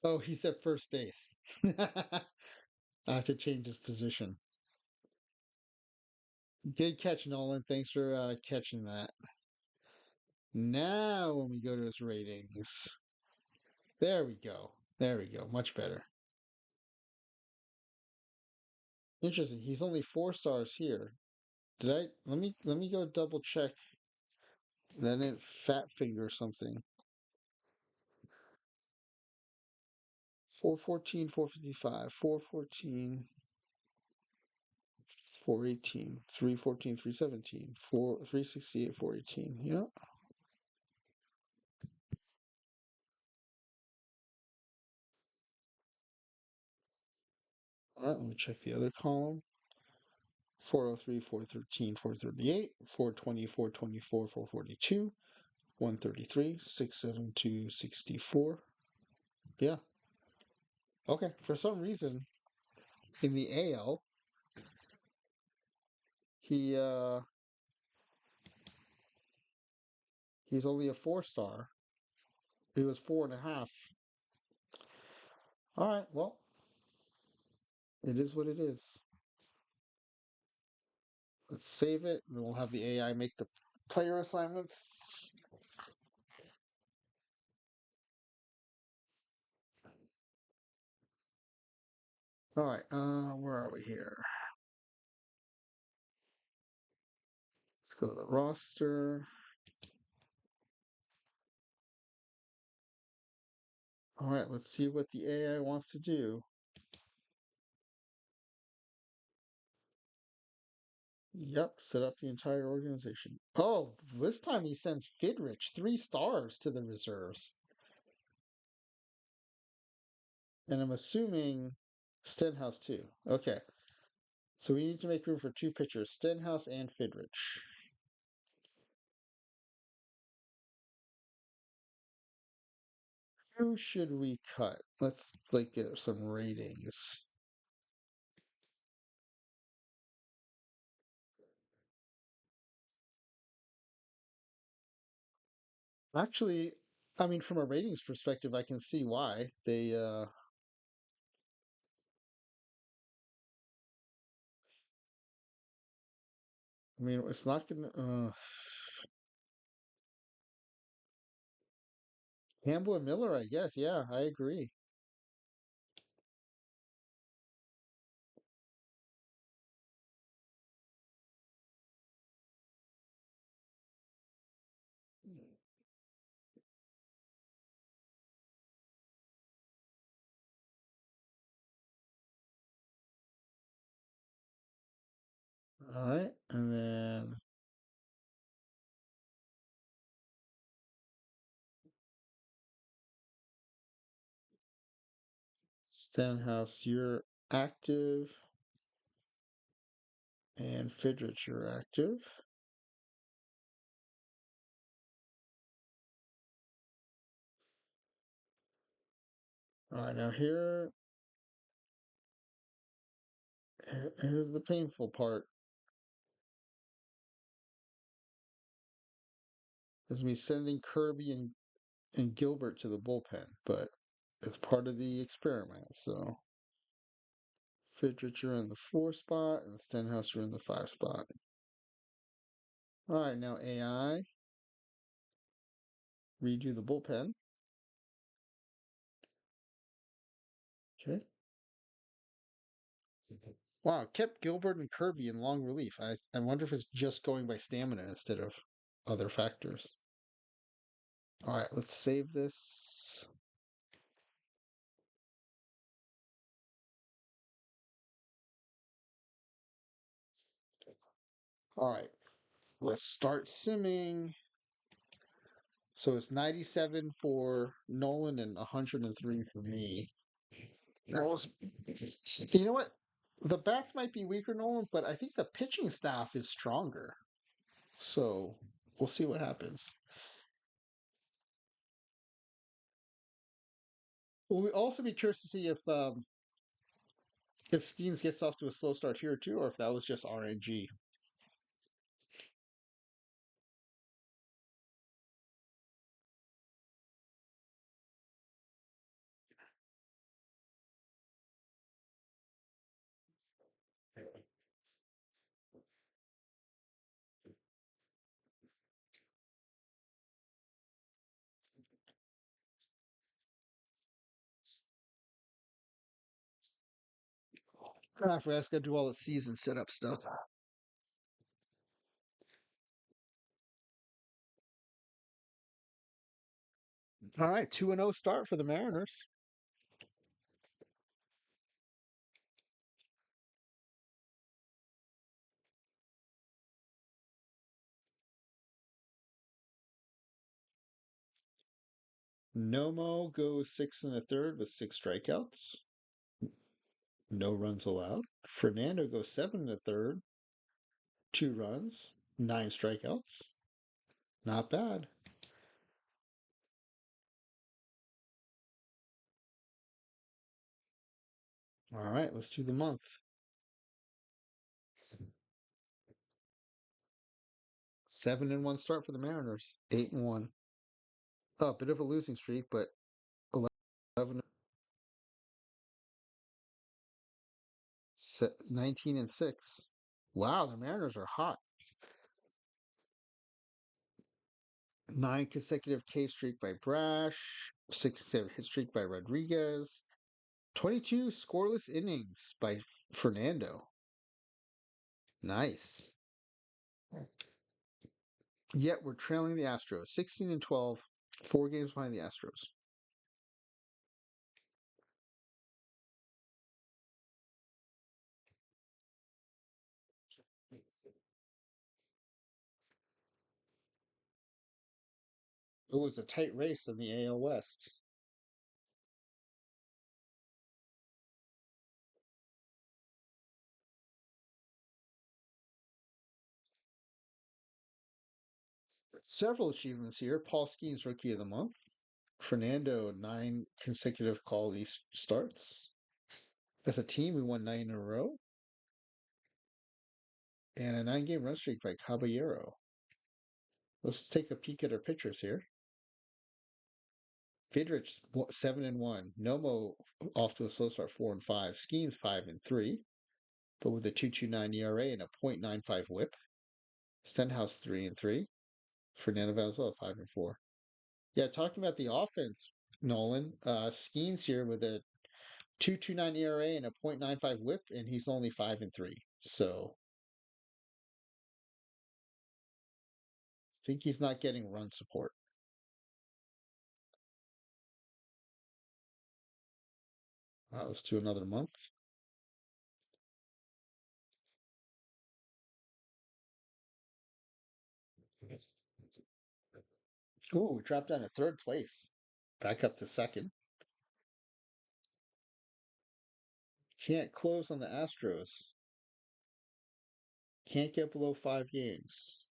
Oh, he's at first base. I have to change his position. Good catch, Nolan. Thanks for catching that. Now, when we go to his ratings, there we go. There we go. Much better. Interesting. He's only 4 stars here. Did I let me go double check. Then it fat finger something. 414, 455, 414, 418, 314, 317, 368, 418. Yeah. All right, let me check the other column. 403, 413, 438, 420, 424, 442, 133, 672, 64. Yeah. Okay. For some reason, in the AL, he he's only a 4 star. He was 4.5. All right. Well, it is what it is. Let's save it, and we'll have the AI make the player assignments. All right. Where are we here? Let's go to the roster. All right. Let's see what the AI wants to do. Yep, set up the entire organization. Oh, this time he sends Fidrich 3 stars to the reserves. And I'm assuming Stenhouse too. Okay. So we need to make room for 2 pitchers, Stenhouse and Fidrich. Who should we cut? Let's like get some ratings. Actually, I mean from a ratings perspective, I can see why. I mean it's not gonna Campbell and Miller, I guess. Yeah, I agree. All right. And then Stenhouse, you're active, and Fidrich, you're active. All right, now here's the painful part. Is me sending Kirby and Gilbert to the bullpen, but it's part of the experiment. So Fidrich, you're in the 4 spot, and Stenhouse, you're in the 5 spot. All right, now AI, redo the bullpen. Okay. Wow, kept Gilbert and Kirby in long relief. I wonder if it's just going by stamina instead of other factors. All right, let's save this. All right, let's start simming. So it's 97 for Nolan and 103 for me. That was, you know what? The bats might be weaker, Nolan, but I think the pitching staff is stronger. So we'll see what happens. We'll also be curious to see if Skeens gets off to a slow start here too, or if that was just RNG. I forgot I got to do all the season setup stuff. All right, 2-0 start for the Mariners. Nomo goes 6 1/3 with 6 strikeouts. No runs allowed. Fernando goes 7 1/3, 2 runs, 9 strikeouts. Not bad. All right, let's do the month. 7-1 start for the Mariners. 8-1. Oh, a bit of a losing streak, but 11, 19-6. Wow, the Mariners are hot. 9 consecutive K streak by Brash. 6 consecutive hit streak by Rodriguez. 22 scoreless innings by Fernando. Nice. Yet we're trailing the Astros 16-12, 4 games behind the Astros. It was a tight race in the AL West. Several achievements here. Paul Skeens Rookie of the Month. Fernando 9 consecutive quality starts. As a team, we won 9 in a row. And a 9 game run streak by Caballero. Let's take a peek at our pitchers here. Friedrich 7-1. Nomo off to a slow start 4-5. Skeens 5-3, but with a 2.29 ERA and a .95 WHIP. Stenhouse 3-3. Fernando Valenzuela 5-4. Yeah, talking about the offense, Nolan. Skeens here with a 2.29 ERA and a .95 WHIP, and he's only 5-3. So I think he's not getting run support. Let's do another month. Ooh, we dropped down to third place. Back up to second. Can't close on the Astros. Can't get below 5 games.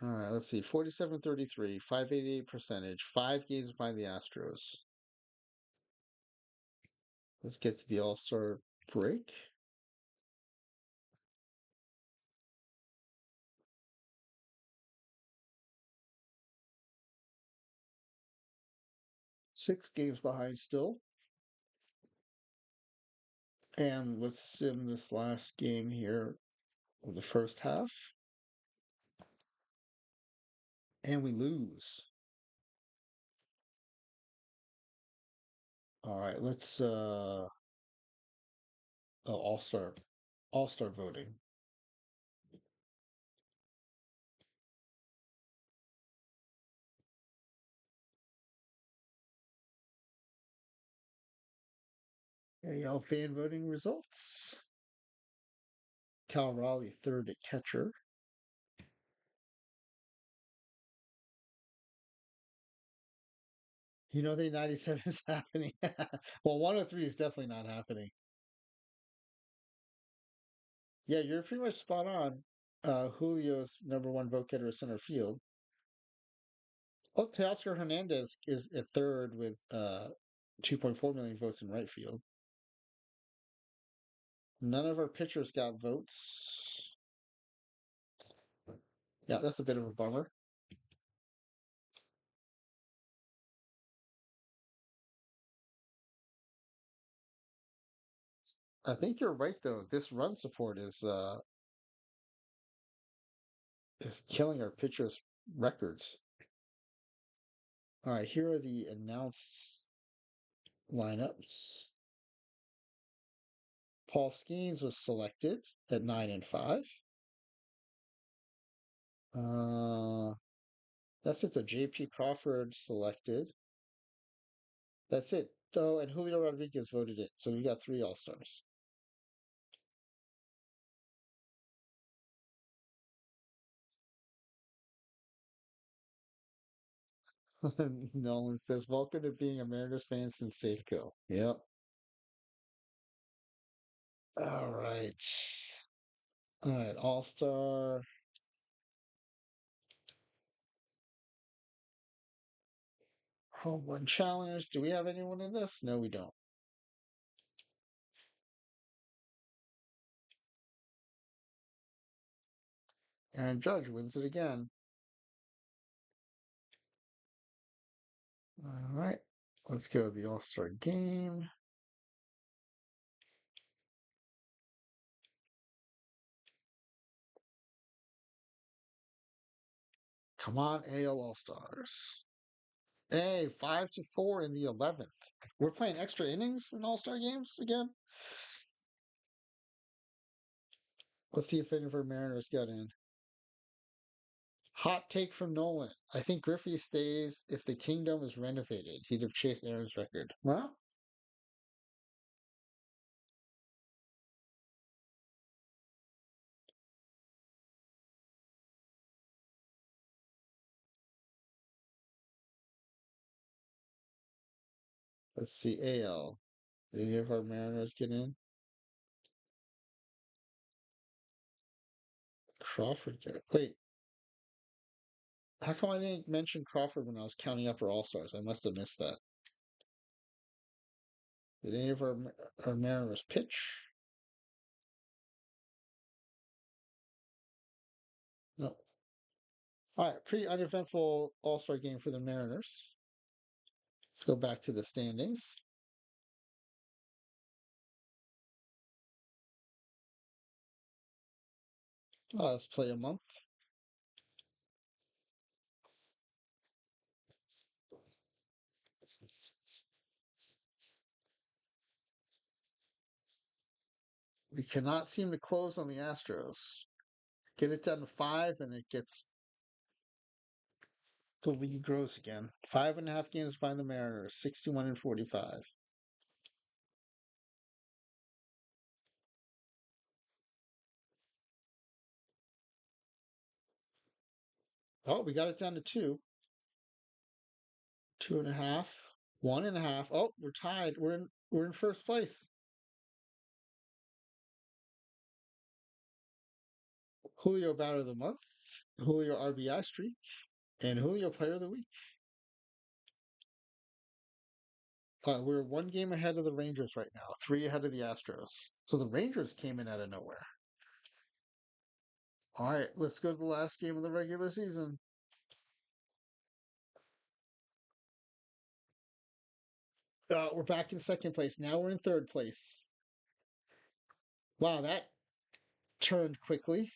All right, let's see. 47-33, 588 percentage, 5 games behind the Astros. Let's get to the All-Star break. Six games behind still. And let's sim this last game here of the first half. And we lose. All right, let's all-star voting. AL fan voting results. Cal Raleigh third at catcher. You know the 97 is happening. Well, 103 is definitely not happening. Yeah, you're pretty much spot on. Julio's #1 vote getter is center field. Oh, Teoscar Hernandez is at third with 2.4 million votes in right field. None of our pitchers got votes. Yeah, that's a bit of a bummer. I think you're right though. This run support is killing our pitchers' records. All right, here are the announced lineups. Paul Skeens was selected at 9 and 5. Uh, that's it. The J.P. Crawford selected. That's it. Oh, and Julio Rodriguez voted it. So we got 3 All-Stars. Nolan says, "Welcome to being a Mariners fan since Safeco." Yep. All right. All right. All-Star home run challenge. Do we have anyone in this? No, we don't. Aaron Judge wins it again. All right. Let's go to the All-Star game. Come on, AL All-Stars. Hey, 5-4 in the 11th. We're playing extra innings in All-Star games again. Let's see if any of our Mariners got in. Hot take from Nolan. I think Griffey stays if the Kingdom is renovated. He'd have chased Aaron's record. Well, let's see. AL. Did any of our Mariners get in? Crawford. Wait, how come I didn't mention Crawford when I was counting up our All Stars? I must have missed that. Did any of our Mariners pitch? No. All right, pretty uneventful All Star game for the Mariners. Let's go back to the standings. Let's play a month. We cannot seem to close on the Astros. Get it down to 5, and it gets the lead grows again. 5.5 games behind the Mariners, 61-45. Oh, we got it down to 2. 2.5. 1.5. Oh, we're tied. We're in first place. Julio batter of the month, Julio RBI streak, and Julio player of the week. We're 1 game ahead of the Rangers right now, 3 ahead of the Astros. So the Rangers came in out of nowhere. All right, let's go to the last game of the regular season. We're back in second place. Now we're in third place. Wow, that turned quickly.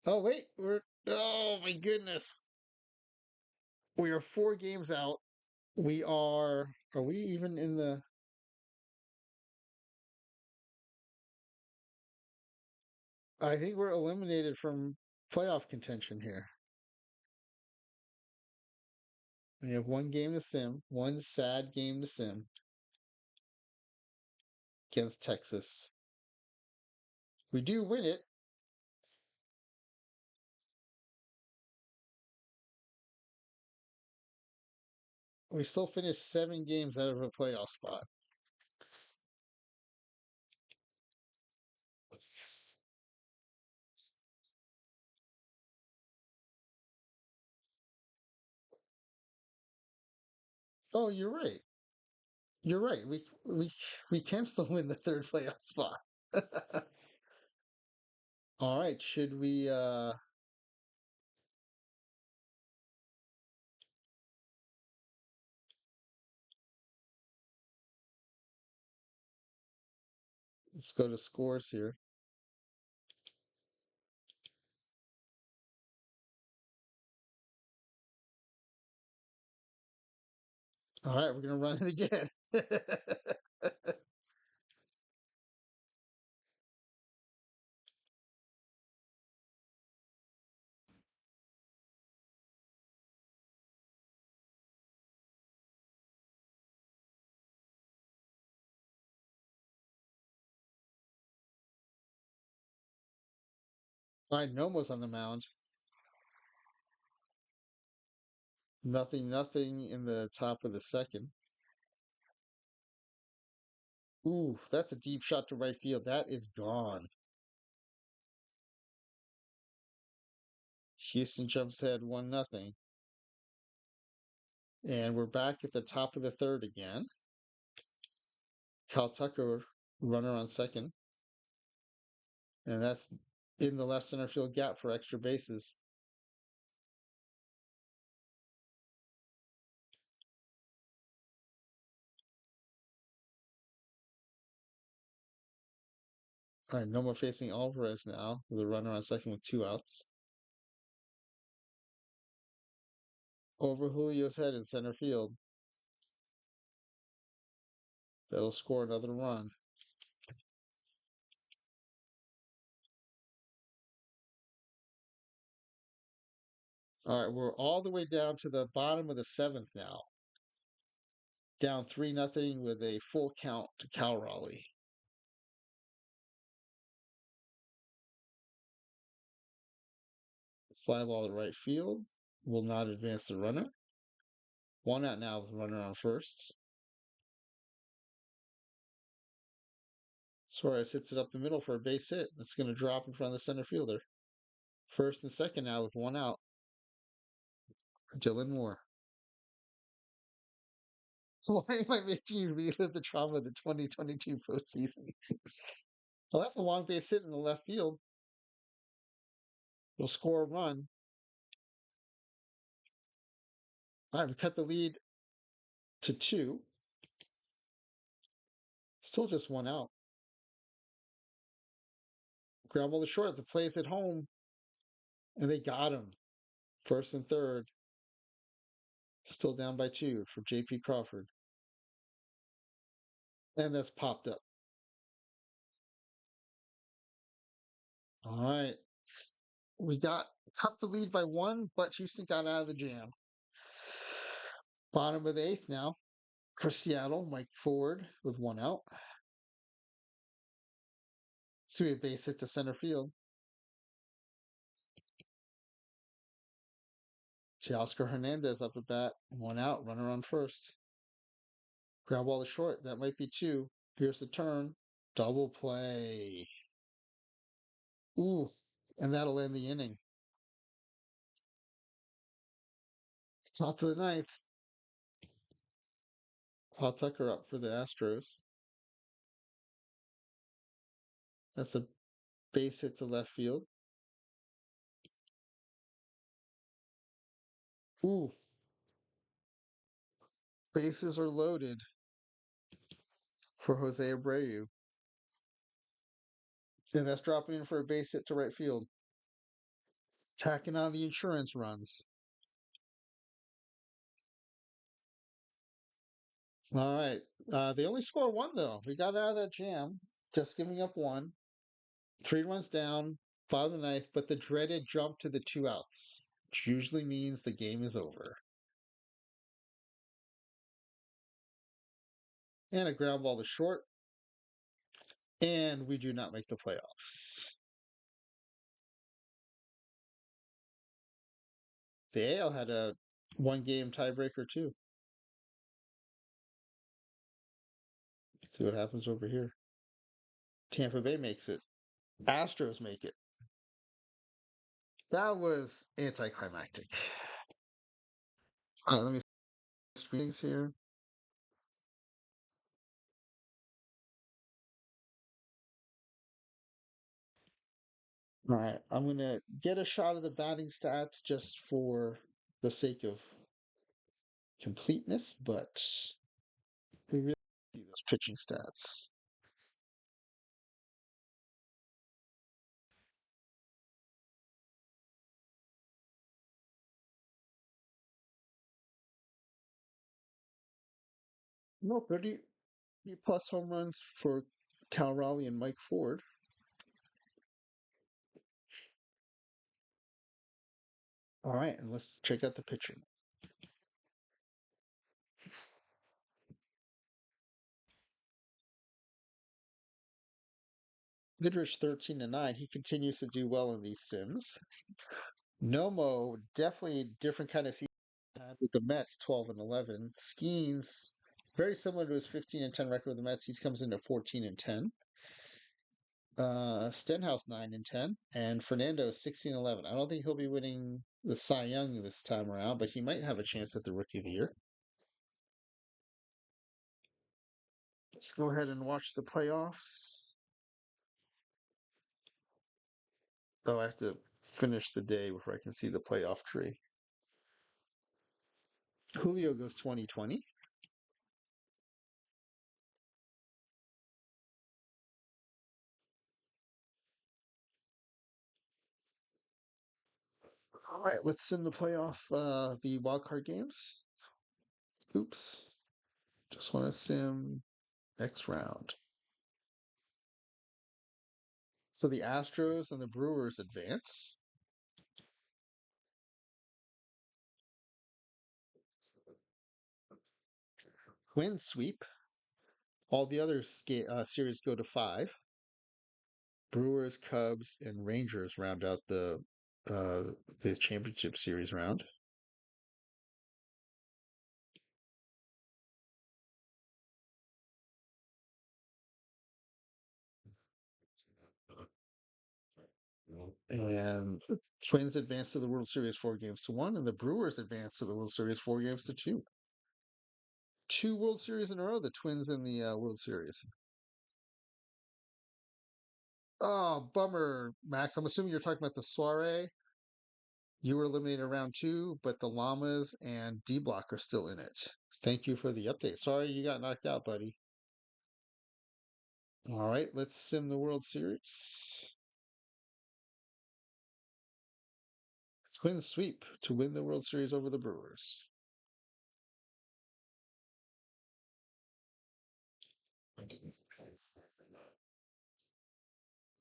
Oh, wait, oh my goodness. We are 4 games out. Are we even in the, I think we're eliminated from playoff contention here. We have 1 game to sim, one sad game to sim against Texas. We do win it. We still finish 7 games out of a playoff spot. Oh, you're right. You're right. We can still win the third playoff spot. All right. Should we let's go to scores here. All right, we're gonna run it again. All right, Nomo's on the mound. Nothing, nothing in the top of the second. Ooh, that's a deep shot to right field. That is gone. Houston jumps ahead 1-0. And we're back at the top of the third again. Cal Tucker, runner on second. And that's in the left center field gap for extra bases. All right, no more facing Alvarez now with a runner on second with 2 outs. Over Julio's head in center field. That'll score another run. All right, we're all the way down to the bottom of the seventh now. Down 3-0 with a full count to Cal Raleigh. Fly ball to right field will not advance the runner. 1 out now with a runner on first. Suarez hits it up the middle for a base hit. It's going to drop in front of the center fielder. First and second now with 1 out. Dylan Moore. Why am I making you relive the trauma of the 2022 postseason? Well, that's a long base hit in the left field. We'll score a run. All right, we cut the lead to 2. Still just 1 out. Ground ball to short. The play's at home. And they got him. First and third. Still down by 2 for J.P. Crawford. And that's popped up. All right. We cut the lead by 1, but Houston got out of the jam. Bottom of the 8th now for Seattle. Mike Ford with 1 out. So we have base hit to center field. Teoscar Hernandez up at bat. 1 out. Runner on first. Ground ball to short. That might be 2. Here's the turn. Double play. Ooh. And that'll end the inning. Top of the 9th. Paul Tucker up for the Astros. That's a base hit to left field. Ooh. Bases are loaded for Jose Abreu. And that's dropping in for a base hit to right field. Tacking on the insurance runs. All right. They only score 1, though. We got out of that jam. Just giving up 1. 3 runs down, bottom of the 9th, but the dreaded jump to the 2 outs, which usually means the game is over. And a ground ball to short. And we do not make the playoffs. The AL had a 1-game tiebreaker, too. See what happens over here. Tampa Bay makes it. Astros make it. That was anticlimactic. All right, let me screens here. All right, I'm going to get a shot of the batting stats just for the sake of completeness, but we really see those pitching stats. No, 30 plus home runs for Cal Raleigh and Mike Ford. All right, and let's check out the pitching. Goodrich 13-9. He continues to do well in these sims. Nomo, definitely a different kind of season had with the Mets, 12-11. Skeens, very similar to his 15-10 record with the Mets. He comes in at 14-10. Stenhouse 9-10, and Fernando 16-11. I don't think he'll be winning the Cy Young this time around, but he might have a chance at the Rookie of the Year. Let's go ahead and watch the playoffs. Oh, I have to finish the day before I can see the playoff tree. Julio goes 20-20. All right, let's sim the playoff, the wild card games. Oops, just want to sim next round. So the Astros and the Brewers advance. Twins sweep. All the other series go to 5. Brewers, Cubs, and Rangers round out the championship series round. And Twins advance to the World Series 4-1, and the Brewers advance to the World Series 4-2. 2 World Series in a row, the Twins in the World Series. Oh, bummer, Max. I'm assuming you're talking about the soiree. You were eliminated round 2, but the Llamas and D Block are still in it. Thank you for the update. Sorry you got knocked out, buddy. All right, let's sim the World Series. Twins sweep to win the World Series over the Brewers.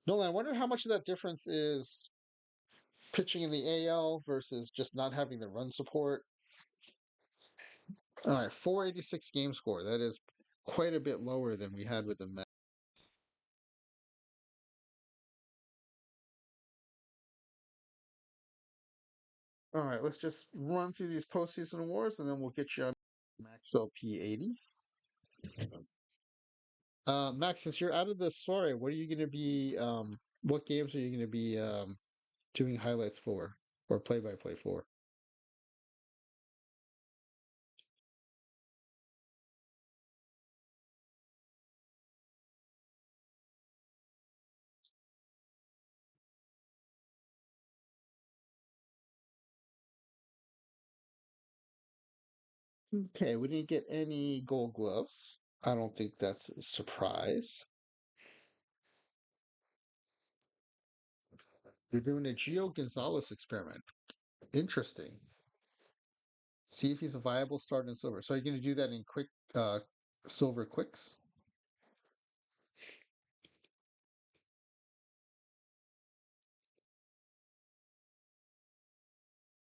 Nolan, I wonder how much of that difference is pitching in the AL versus just not having the run support. All right, 486 game score. That is quite a bit lower than we had with the Mets. All right, let's just run through these postseason awards and then we'll get you on Max LP 80. Max, since you're out of the soiree, what are you going to be, what games are you going to be doing highlights for or play by play for? Okay, we didn't get any gold gloves. I don't think that's a surprise. You're doing a Gio Gonzalez experiment. Interesting. See if he's a viable start in silver. So are you going to do that in quick silver quicks?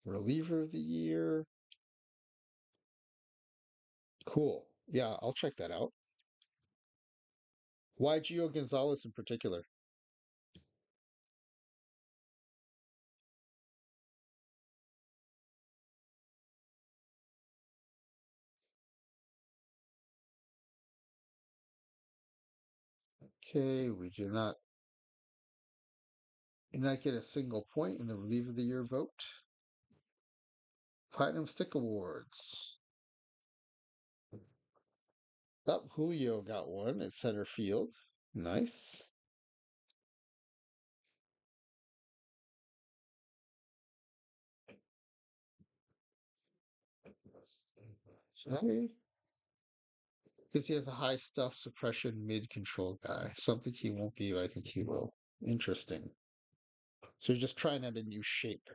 Reliever of the year. Cool. Yeah, I'll check that out. Why Gio Gonzalez in particular? Okay, we do not get a single point in the reliever of the year vote. Platinum Stick Awards. Up, Julio got one at center field. Nice. Okay. Because he has a high stuff suppression mid control guy. Something he won't be, but I think he will. Interesting. So you're just trying out a new shape.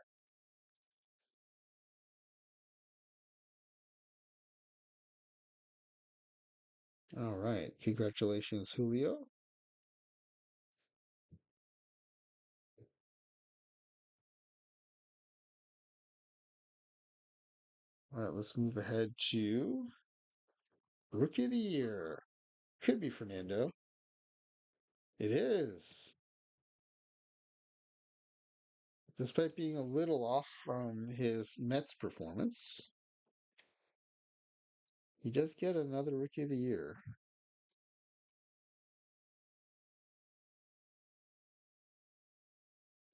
All right. Congratulations, Julio. All right, let's move ahead to Rookie of the Year. Could be Fernando. It is. Despite being a little off from his Mets performance, he does get another Rookie of the Year.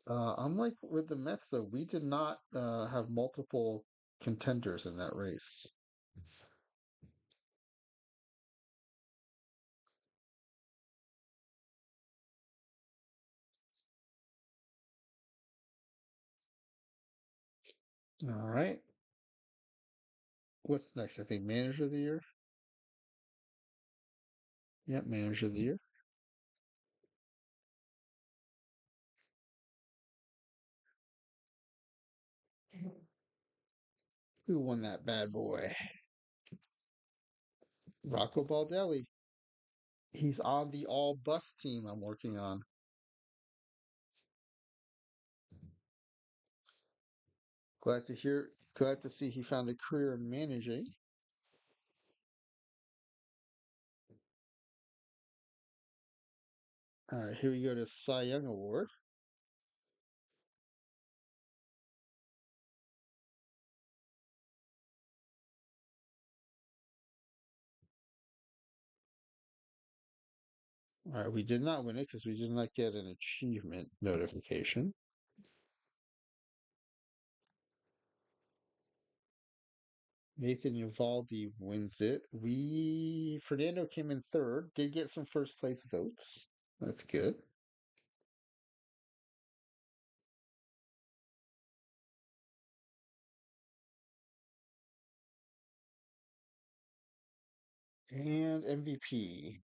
Unlike with the Mets, though, we did not have multiple contenders in that race. All right. What's next? I think Manager of the Year. Yep, Manager of the Year. Who won that bad boy? Rocco Baldelli. He's on the all bus team I'm working on. Glad to hear, glad to see he found a career in managing. All right, here we go to Cy Young Award. All right, we did not win it because we did not get an achievement notification. Nathan Uvalde wins it. Fernando came in third, did get some first place votes. That's good. And MVP.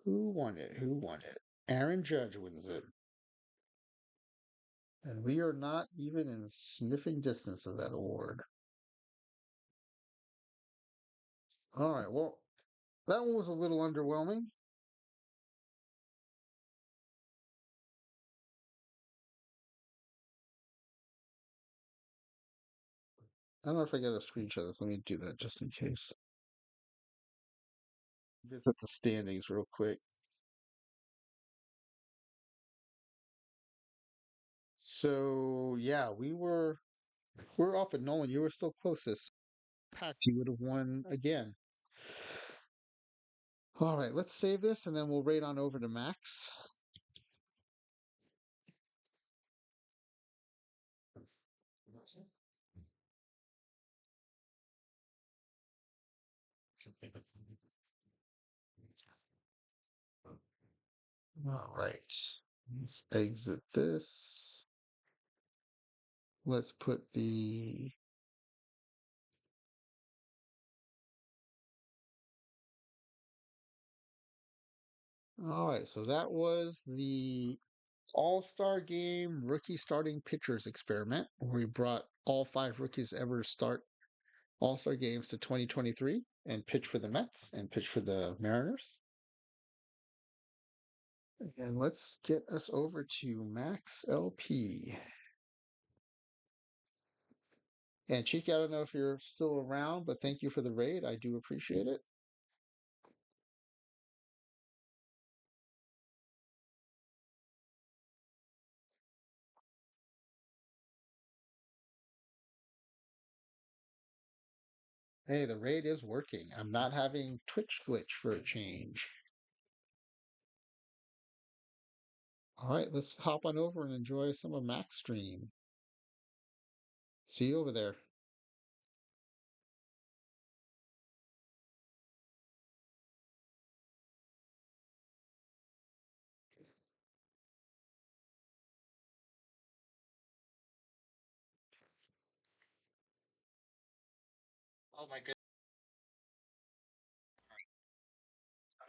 Who won it? Who won it? Aaron Judge wins it. And we are not even in sniffing distance of that award. All right, well, that one was a little underwhelming. I don't know if I got a screenshot of this. Let me do that just in case. Visit the standings real quick. So yeah, we're up at Nolan. You were still closest. Pats, you would have won again. All right, let's save this and then we'll rate on over to Max. All right, let's exit this. Let's put the. All right, so that was the All-Star Game rookie starting pitchers experiment, where we brought all five rookies ever start All-Star games to 2023 and pitch for the Mets and pitch for the Mariners. And let's get us over to Max LP. And Cheeky, I don't know if you're still around, but thank you for the raid. I do appreciate it. Hey, the raid is working. I'm not having Twitch glitch for a change. All right, let's hop on over and enjoy some of Mac's stream. See you over there.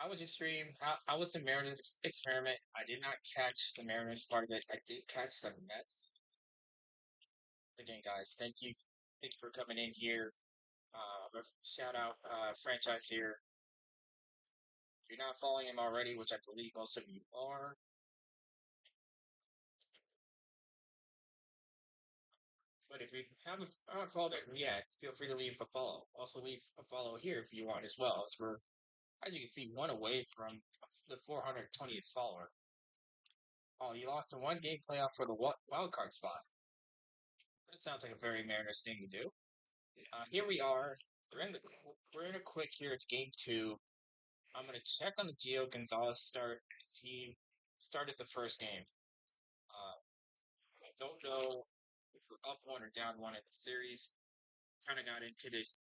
how was your stream? How was the Mariners experiment? I did not catch the Mariners part of it. I did catch the Mets. Again, guys, thank you for coming in here. Shout out franchise here. If you're not following him already, which I believe most of you are, but if you haven't followed it yet, feel free to leave a follow. Also, leave a follow here if you want as well, as we're, as you can see, one away from the 420th follower. Oh, you lost a one-game playoff for the wild card spot. That sounds like a very Mariners thing to do. Here we are. We're in a quick here. It's game two. I'm gonna check on the Gio Gonzalez start. He started the first game. Uh, I don't know if we're up one or down one in the series. Kind of got into this